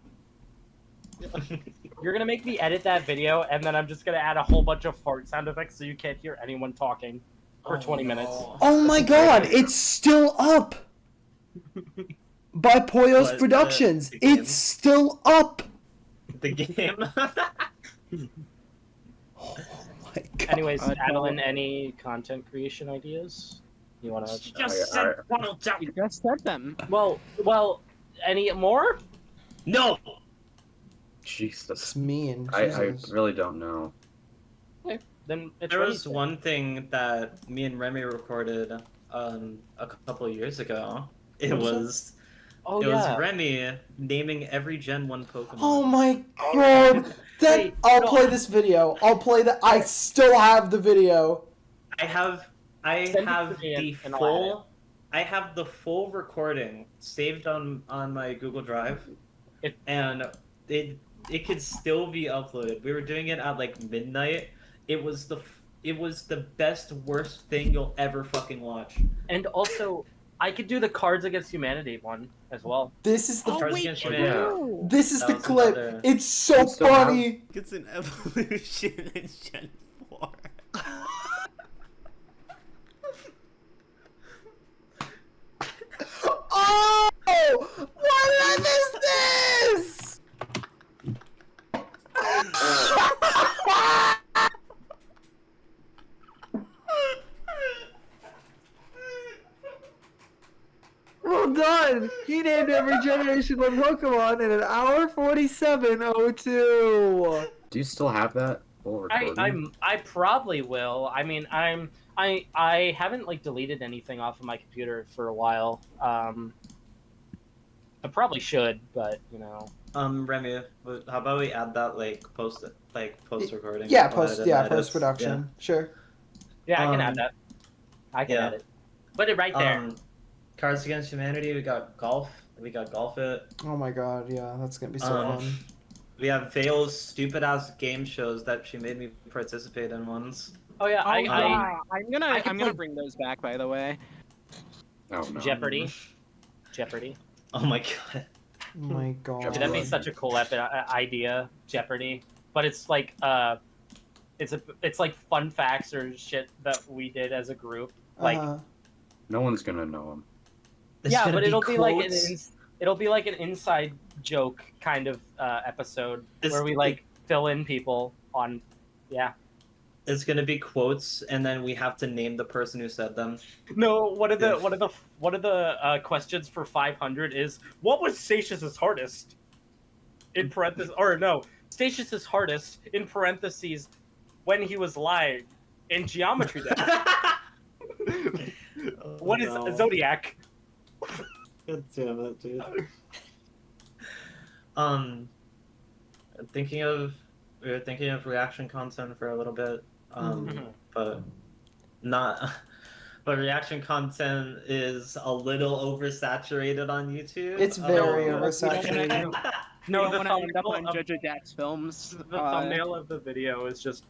and then you're gonna make me edit that video, and then I'm just gonna add a whole bunch of fart sound effects so you can't hear anyone talking for 20 minutes. Oh my god, it's still up! By Poyos What, Productions. the game? It's still up! The game. Oh my god. Anyways, no. Adeleine, any content creation ideas? You wanna? You just said them. Well, any more? No. Jesus. It's mean. I Jesus. really don't know. Then it's There ready was to- one thing that me and Remy recorded a couple of years ago. It What was that? was Oh it yeah. was Remy naming every Gen 1 Pokemon. Oh my god! Then Hey, I'll no. play this video. I'll play the. I still have the video. I have Send it have to me the and I'll full I have the full recording saved on my Google Drive. It- And it could still be uploaded. We were doing it at like midnight. It was the best worst thing you'll ever fucking watch. And also, I could do the Cards Against Humanity one as well. This is the. Oh, Cards Against wait, Humanity. no. This is That the was clip. another- It's so You still have- funny. It's an evolution in Gen 4. Oh! Why did I miss this? Well done! He named every generation one Pokemon in an hour 47:02. Do you still have that full recording? I probably will. I mean, I haven't like deleted anything off of my computer for a while. I probably should, but you know. Remy, how about we add that post recording? Yeah, post production. Sure. Yeah, I can Um, add that. I can yeah. add it. Put it right there. Cards Against Humanity. We got golf. We got golf it. Oh my god, yeah, that's gonna be so Um, fun. We have Vale's stupid ass game shows that she made me participate in once. Oh yeah, Oh I yeah, I could I'm gonna play bring those back. By the way, Oh no. Jeopardy. Jeopardy. Oh my god. Oh my god. Dude, that'd be Right. such a cool idea, Jeopardy. But it's like it's like fun facts or shit that we did as a group. Like No one's gonna know him. It's yeah, gonna but it'll be like quotes. it'll be like an inside joke kind of episode It's- where we like fill in people on It's gonna be quotes, and then we have to name the person who said them. No, one of the Yeah. questions for 500 is what was Stasious' hardest? In parentheses, or no, Stasious' hardest in parentheses when he was lying in geometry dash. What is Zodiac? God damn it, dude. We were thinking of reaction content for a little bit, Mhm. but not. But reaction content is a little oversaturated on YouTube. It's very Oh, oversaturated. No, I the don't want to end up thumbnail on of, Jojo Dax films. the thumbnail of the video is just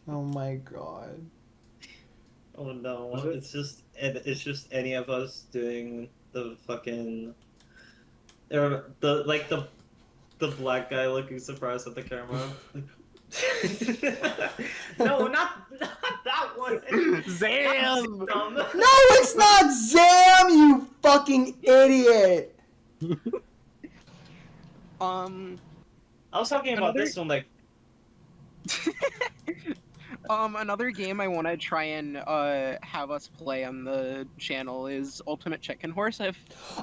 Oh my god. Oh no! Was it? It's just any of us doing the fucking, or the black guy looking surprised at the camera. No, not that one. Zam! Dumb. No, it's not Zam, you fucking idiot! I was talking about Another- this one like. Another game I want to try and have us play on the channel is Ultimate Chicken Horse.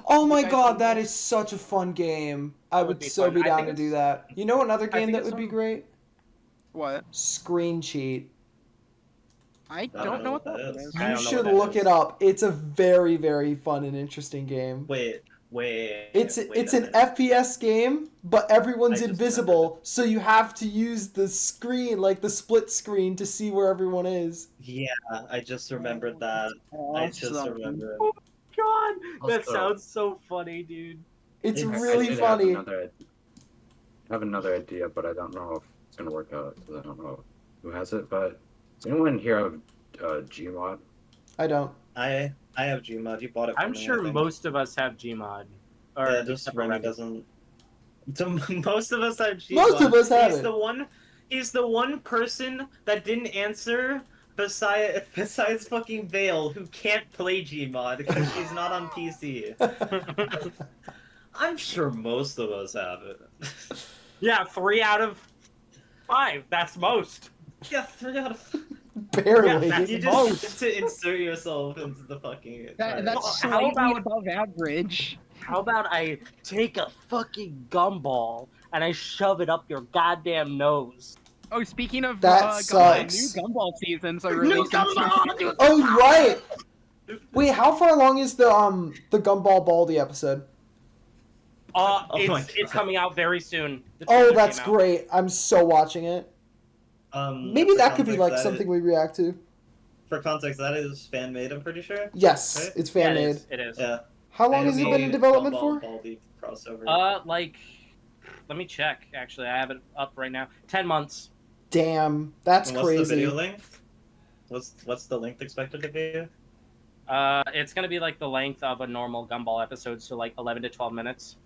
Oh my guys god, don't that know? is such a fun game. I That would would be so fun. be I down think to do it's- that. You know another game think that it's would be on- great? What? Screen Cheat. I don't know what that is. is. I You don't know should what that look is. it up. It's a very, very fun and interesting game. Wait. It's wait it's a an minute. FPS game, but everyone's I just invisible, so you have to use the screen, like the split screen, to see where everyone is. Yeah, I just remembered that. I just Awesome. remembered. God, that Also- sounds so funny, dude. It's I really did funny. Have another idea, but I don't know if it's gonna work out because I don't know who has it. But does anyone here have Gmod? I don't. I have Gmod. You bought it. For I'm me, sure I think. most of us have Gmod. Or Yeah, just except for Remy Remy. doesn't. Most of us have Gmod. Most of us have He's it. the one. He's the one person that didn't answer. Besides fucking Vale, who can't play Gmod because she's not on PC. I'm sure most of us have it. Yeah, 3 out of 5. That's most. Yeah, 3 out of. Barely. Yeah, You Most. just to insert yourself into the fucking. That's How slightly about- above average. How about I take a fucking gumball and I shove it up your goddamn nose? Oh, speaking of That Gumball, sucks. new Gumball seasons are New releasing. gumball! Oh right. Wait, how far along is the Gumball Baldy episode? Oh my It's God. coming out very soon. The Oh, trailer that's came out. great. I'm so watching it. Maybe For that could be context, like that something is- we react to. For context, that is fan made. I'm pretty sure. Yes, Right? it's Yeah, fan it made. is. It is. Yeah. How long has it been in development for? Baldy crossover. Like, let me check. Actually, I have it up right now. 10 months. Damn, that's And what's the crazy. video length? What's the length expected to be? It's gonna be like the length of a normal Gumball episode, so like 11 to 12 minutes.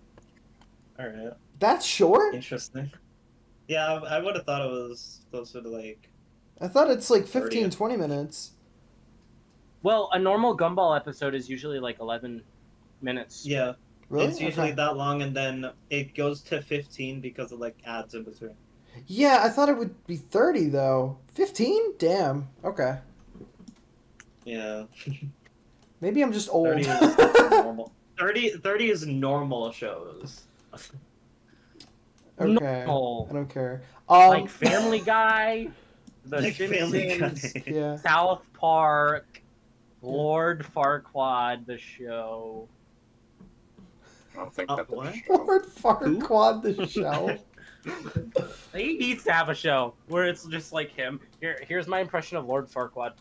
All right. That's short? Interesting. Yeah, I would have thought it was closer to like. I thought it's like 30. 15, 20 minutes. Well, a normal Gumball episode is usually like 11 minutes. Yeah, Really? it's usually Okay. that long, and then it goes to 15 because of like ads in between. Yeah, I thought it would be 30 though. 15? Damn. Okay. Yeah. Maybe I'm just old. 30 is normal. 30 is normal shows. Okay. Normal. I don't care. Like Family Guy, The Like Family Simpsons, Guy. yeah. South Park, Lord Farquaad, the show. I don't think that's what? a show. Lord Farquaad the show. He needs to have a show where it's just like him. Here's my impression of Lord Farquaad.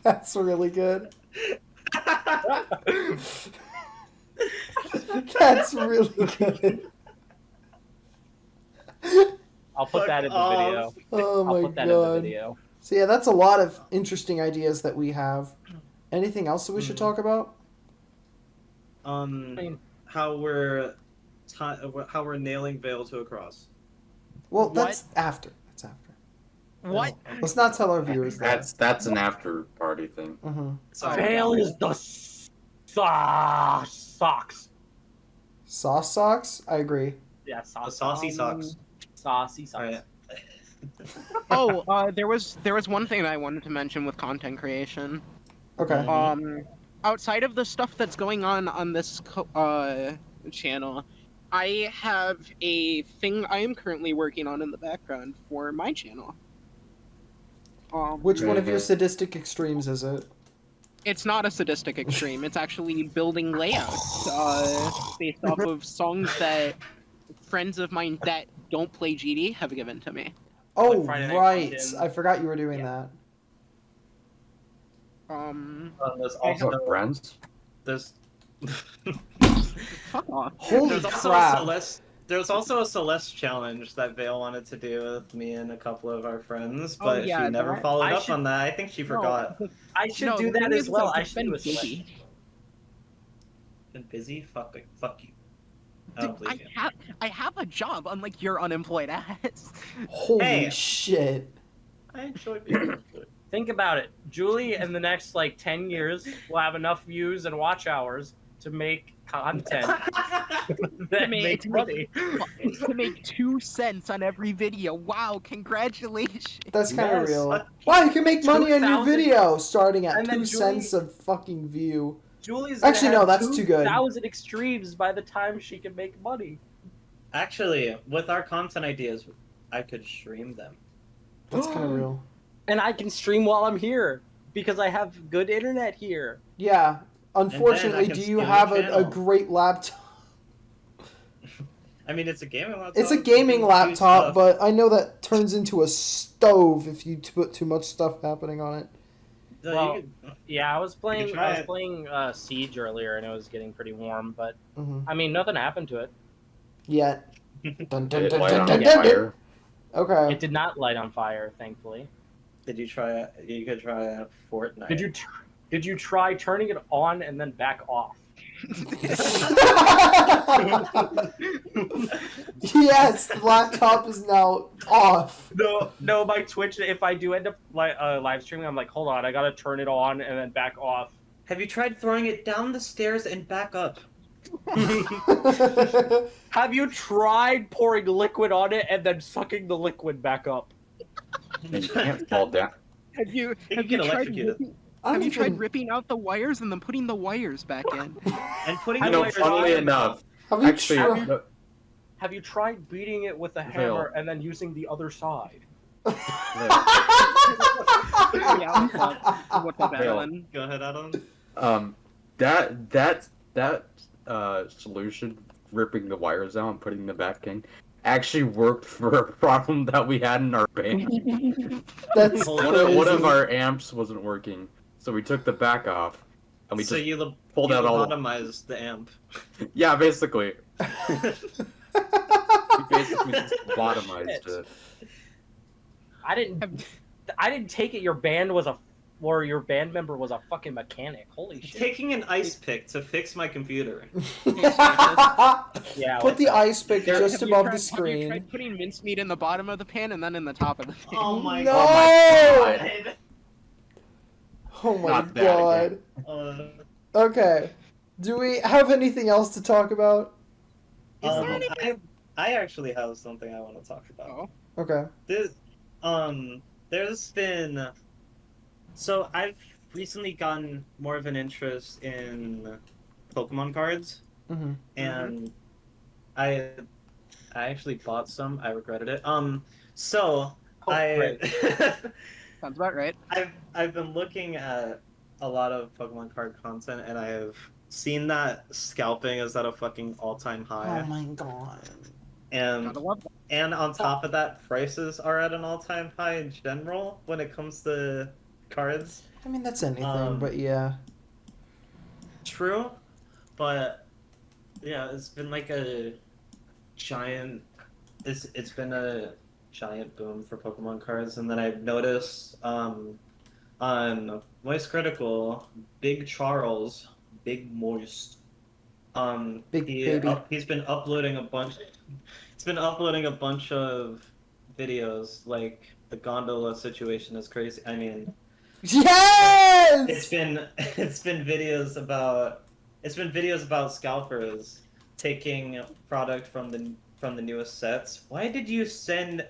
That's really good. That's really good. I'll put Fuck that in the off. video. Oh I'll my put that in the god. video. So yeah, that's a lot of interesting ideas that we have. Anything else that we should talk about? How we're how we're nailing Vale to a cross. Well, What? that's after. That's after. What? Let's not tell our viewers that. That's an after party thing. Mm-hmm. Sorry. Vale is the socks. Sauce socks? I agree. Yeah, The saucy socks. Saucy socks. Alright. Oh, there was one thing I wanted to mention with content creation. Okay. Outside of the stuff that's going on this channel, I have a thing I am currently working on in the background for my channel. Which one of your sadistic extremes is it? It's not a sadistic extreme. It's actually building layouts based off of songs that friends of mine that don't play GD have given to me. Oh, Friday Night right. Funkin'. I forgot you were doing that. There's I also Also friends. there's Fuck off. Holy there's also crap. there's also a Celeste challenge that Vale wanted to do with me and a couple of our friends, but yeah, she never that- followed I up should- on that. I think she forgot. I should No, do the that thing as is, well. I've I should been do a select. busy. Been busy? Fuck you. I Dude, don't believe you. I have a job, unlike your unemployed ass. Holy Hey. shit. I enjoy being employed. Think about it. Julie, in the next 10 years, will have enough views and watch hours to make content that makes money. To make 2 cents on every video. Wow, congratulations. That's kind of Yes. real. Wow, you can make money on your 2,000 video starting at And then 2 cents a fucking view. Julie's Actually, no, that's too good. 2,000 extremes by the time she can make money. Actually, with our content ideas, I could stream them. That's kind of real. And I can stream while I'm here because I have good internet here. Yeah. Unfortunately, can do steal you your have a channel. great laptop? I mean, it's a gaming laptop. It's a you gaming can do laptop, stuff. but I know that turns into a stove if you put too much stuff happening on it. So you Well, could- Yeah, I was playing. try I was it. playing Siege earlier, and it was getting pretty warm. But Mm-hmm. I mean, nothing happened to it. Yet. Dun, dun, It dun, light dun, on dun, dun, dun. fire. Okay. It did not light on fire, thankfully. Did you try? You could try Fortnite. Did you try turning it on and then back off? Yes, the laptop is now off. No. My Twitch. If I do end up live streaming, I'm like, hold on, I gotta turn it on and then back off. Have you tried throwing it down the stairs and back up? Have you tried pouring liquid on it and then sucking the liquid back up? You can't fall down. Have you can get electrocuted. tried ripping out the wires and then putting the wires back in? And putting You the know, wires funnily on- enough, Have you actually, tried? no, Have you tried beating it with a hammer and then using the other side? Yeah, what's up, Fail. Adeleine? Go ahead, Adam. that solution, ripping the wires out and putting them back in, actually worked for a problem that we had in our band. That's One One of crazy. our amps wasn't working, so we took the back off, and we So just you pulled out all. lobotomized the amp. Yeah, basically, we basically just lobotomized it. I didn't take it. Your band member was a fucking mechanic. Holy shit! Taking an ice pick to fix my computer. Yeah. Put the ice pick Have just you above tried- the Have you screen. tried putting mincemeat in the bottom of the pan and then in the top of the pan? Oh my No! god. Oh my Not that god. Uh, Okay. Do we have anything else to talk about? I actually have something I want to talk about. Oh. Okay. There's been. So I've recently gotten more of an interest in Pokemon cards, Mm-hmm. and I actually bought some. I regretted it. So right. Sounds about right. I've been looking at a lot of Pokemon card content, and I have seen that scalping is at a fucking all-time high. Oh my god. And Gotta love that. and on top of that, prices are at an all-time high in general when it comes to cards. I mean, that's anything, but yeah. True, but Yeah, it's been like a giant. It's been a giant boom for Pokemon cards, and then I've noticed on Moist Critical, Big Charles, Big Moist. Big baby. He's been uploading a bunch. He's been uploading a bunch of videos. Like the gondola situation is crazy. I mean, Yes. it's been videos about scalpers taking product from the newest sets. Why did you send?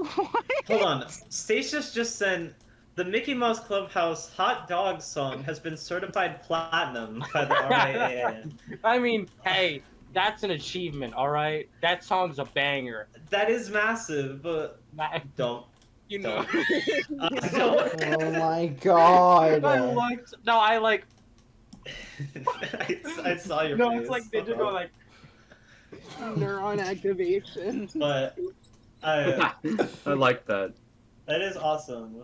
Hold on, Stasious just sent. The Mickey Mouse Clubhouse Hot Dog song has been certified platinum by the RIAA. I mean, hey, that's an achievement, all right. That song's a banger. That is massive, but don't. You know. Don't. Oh my god. I like. I saw your No, face. it's like they just go like. Neuron activation. But I like that. that is awesome.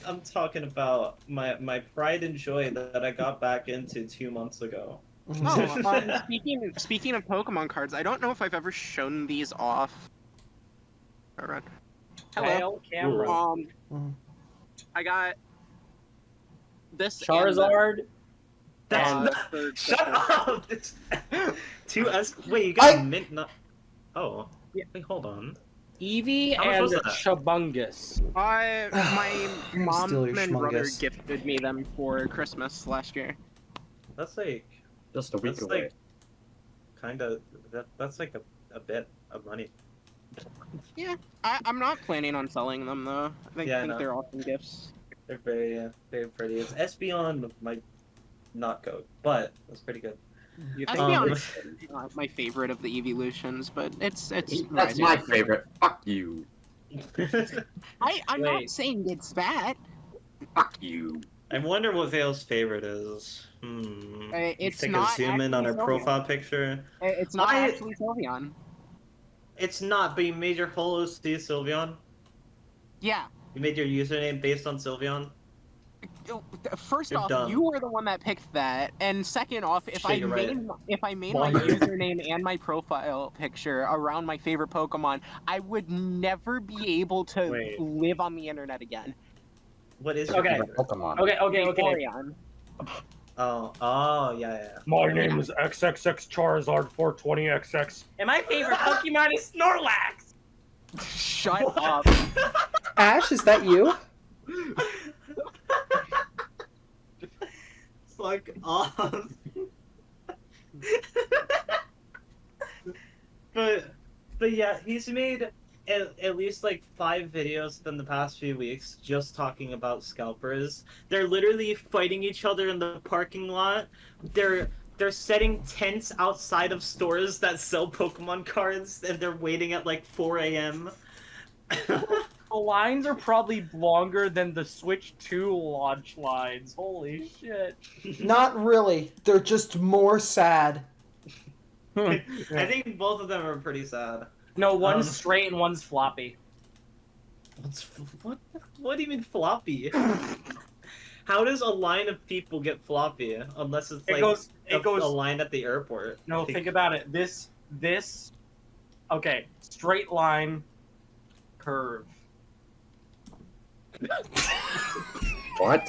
I'm talking about my pride and joy that I got back into 2 months ago. Oh, speaking of Pokemon cards, I don't know if I've ever shown these off. Alright. Hello. Vale camera. Mhm. I got this Charizard. That's third shut set. up. It's 2S. Wait, you got mint? Not. Oh. Yeah. Wait, hold on. Eevee How much and was that? Shabungus. My mom Steal your and brother schmungus. gifted me them for Christmas last year. That's like. Just a week That's away. like. Kind of. That's like a bit of money. I'm not planning on selling them though. I Yeah, I think know. they're awesome gifts. They're very pretty. It's Espeon might not go, but it's pretty good. You That's think? not my favorite of the evolutions, but it's That's rising. my favorite. Fuck you. I'm not Wait. saying it's bad. Fuck you. I wonder what Vale's favorite is. It's Take not a zoom in on her actually Sylveon. profile picture. It's not Why- actually Sylveon. It's not, but you made your holo see Sylveon. Yeah. You made your username based on Sylveon. First You're off, dumb. you were the one that picked that, and second off, if I Shit, you're right. made my username and my profile picture around my favorite Pokemon, I would never be able to Wait. live on the internet again. What is your Okay. favorite? Pokemon. Okay. Vaporeon. Oh, yeah. My name is XXX Charizard 420XX, and my favorite Pokemon is Snorlax. Shut up. Ash, is that you? Fuck off. but yeah, he's made at least like 5 videos in the past few weeks just talking about scalpers. They're literally fighting each other in the parking lot. They're setting tents outside of stores that sell Pokemon cards, and they're waiting at like 4 a.m. The lines are probably longer than the Switch 2 launch lines. Holy shit. Not really. They're just more sad. I think both of them are pretty sad. No, one's Um, straight and one's floppy. What do you mean floppy? How does a line of people get floppy unless it's It like goes- a goes- line at the airport? No, Like, think about it. This. Okay, straight line, curve. What?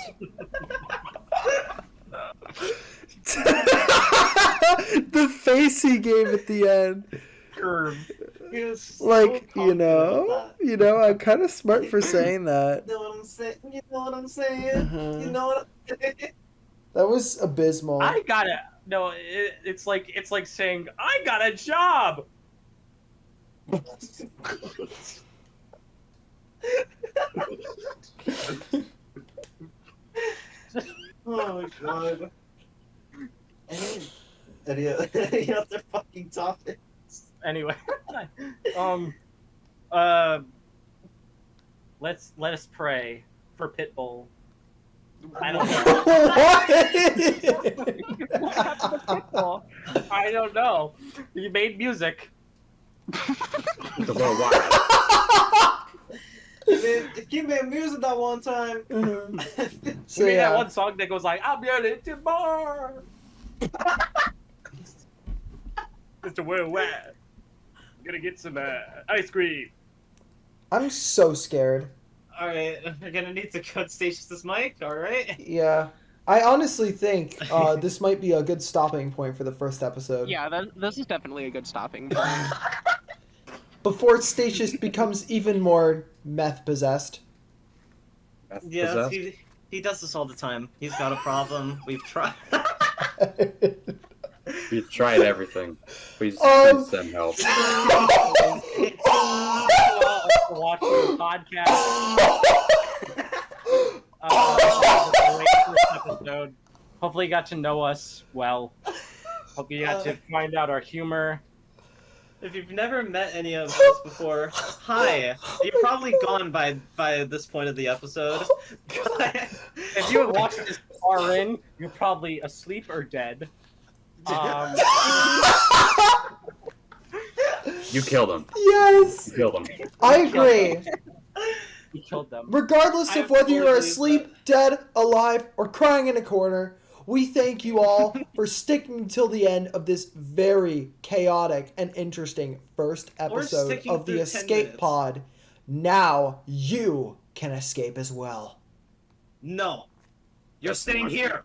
The face he gave at the end. Curve. he was so Like, confident about that. I'm kind of smart for saying that. You know what I'm saying? You know what I'm saying? Uh-huh. You know what I'm saying? That was abysmal. I got it. No, it's like saying I got a job. Oh my god. Any other fucking topic? Anyway, let us pray for Pitbull. I don't know. I don't know. You made music. It's a little while. You made music that one time. So You made that yeah, one song that goes like, "I'm ready to bar." Mr. Worldwide. I'm gonna get some ice cream. I'm so scared. Alright, we're gonna need to cut Stasious' mic, alright? Yeah. I honestly think this might be a good stopping point for the first episode. Yeah, this is definitely a good stopping point. Before Stasious becomes even more meth possessed. Yeah, he does this all the time. He's got a problem. We've tried. We've tried everything. Please send help. For watching the podcast. This episode. Hopefully you got to know us well. Hope you got to find out our humor. If you've never met any of us before, hi. You're probably gone by this point of the episode. If you have watched this far in, you're probably asleep or dead. You killed him. Yes! You killed him. I agree. You killed them. Regardless of whether you're asleep, dead, alive, or crying in a corner, we thank you all for sticking until the end of this very chaotic and interesting first episode sticking of the through 10 Escape minutes. Pod. Now you can escape as well. No. You're staying here.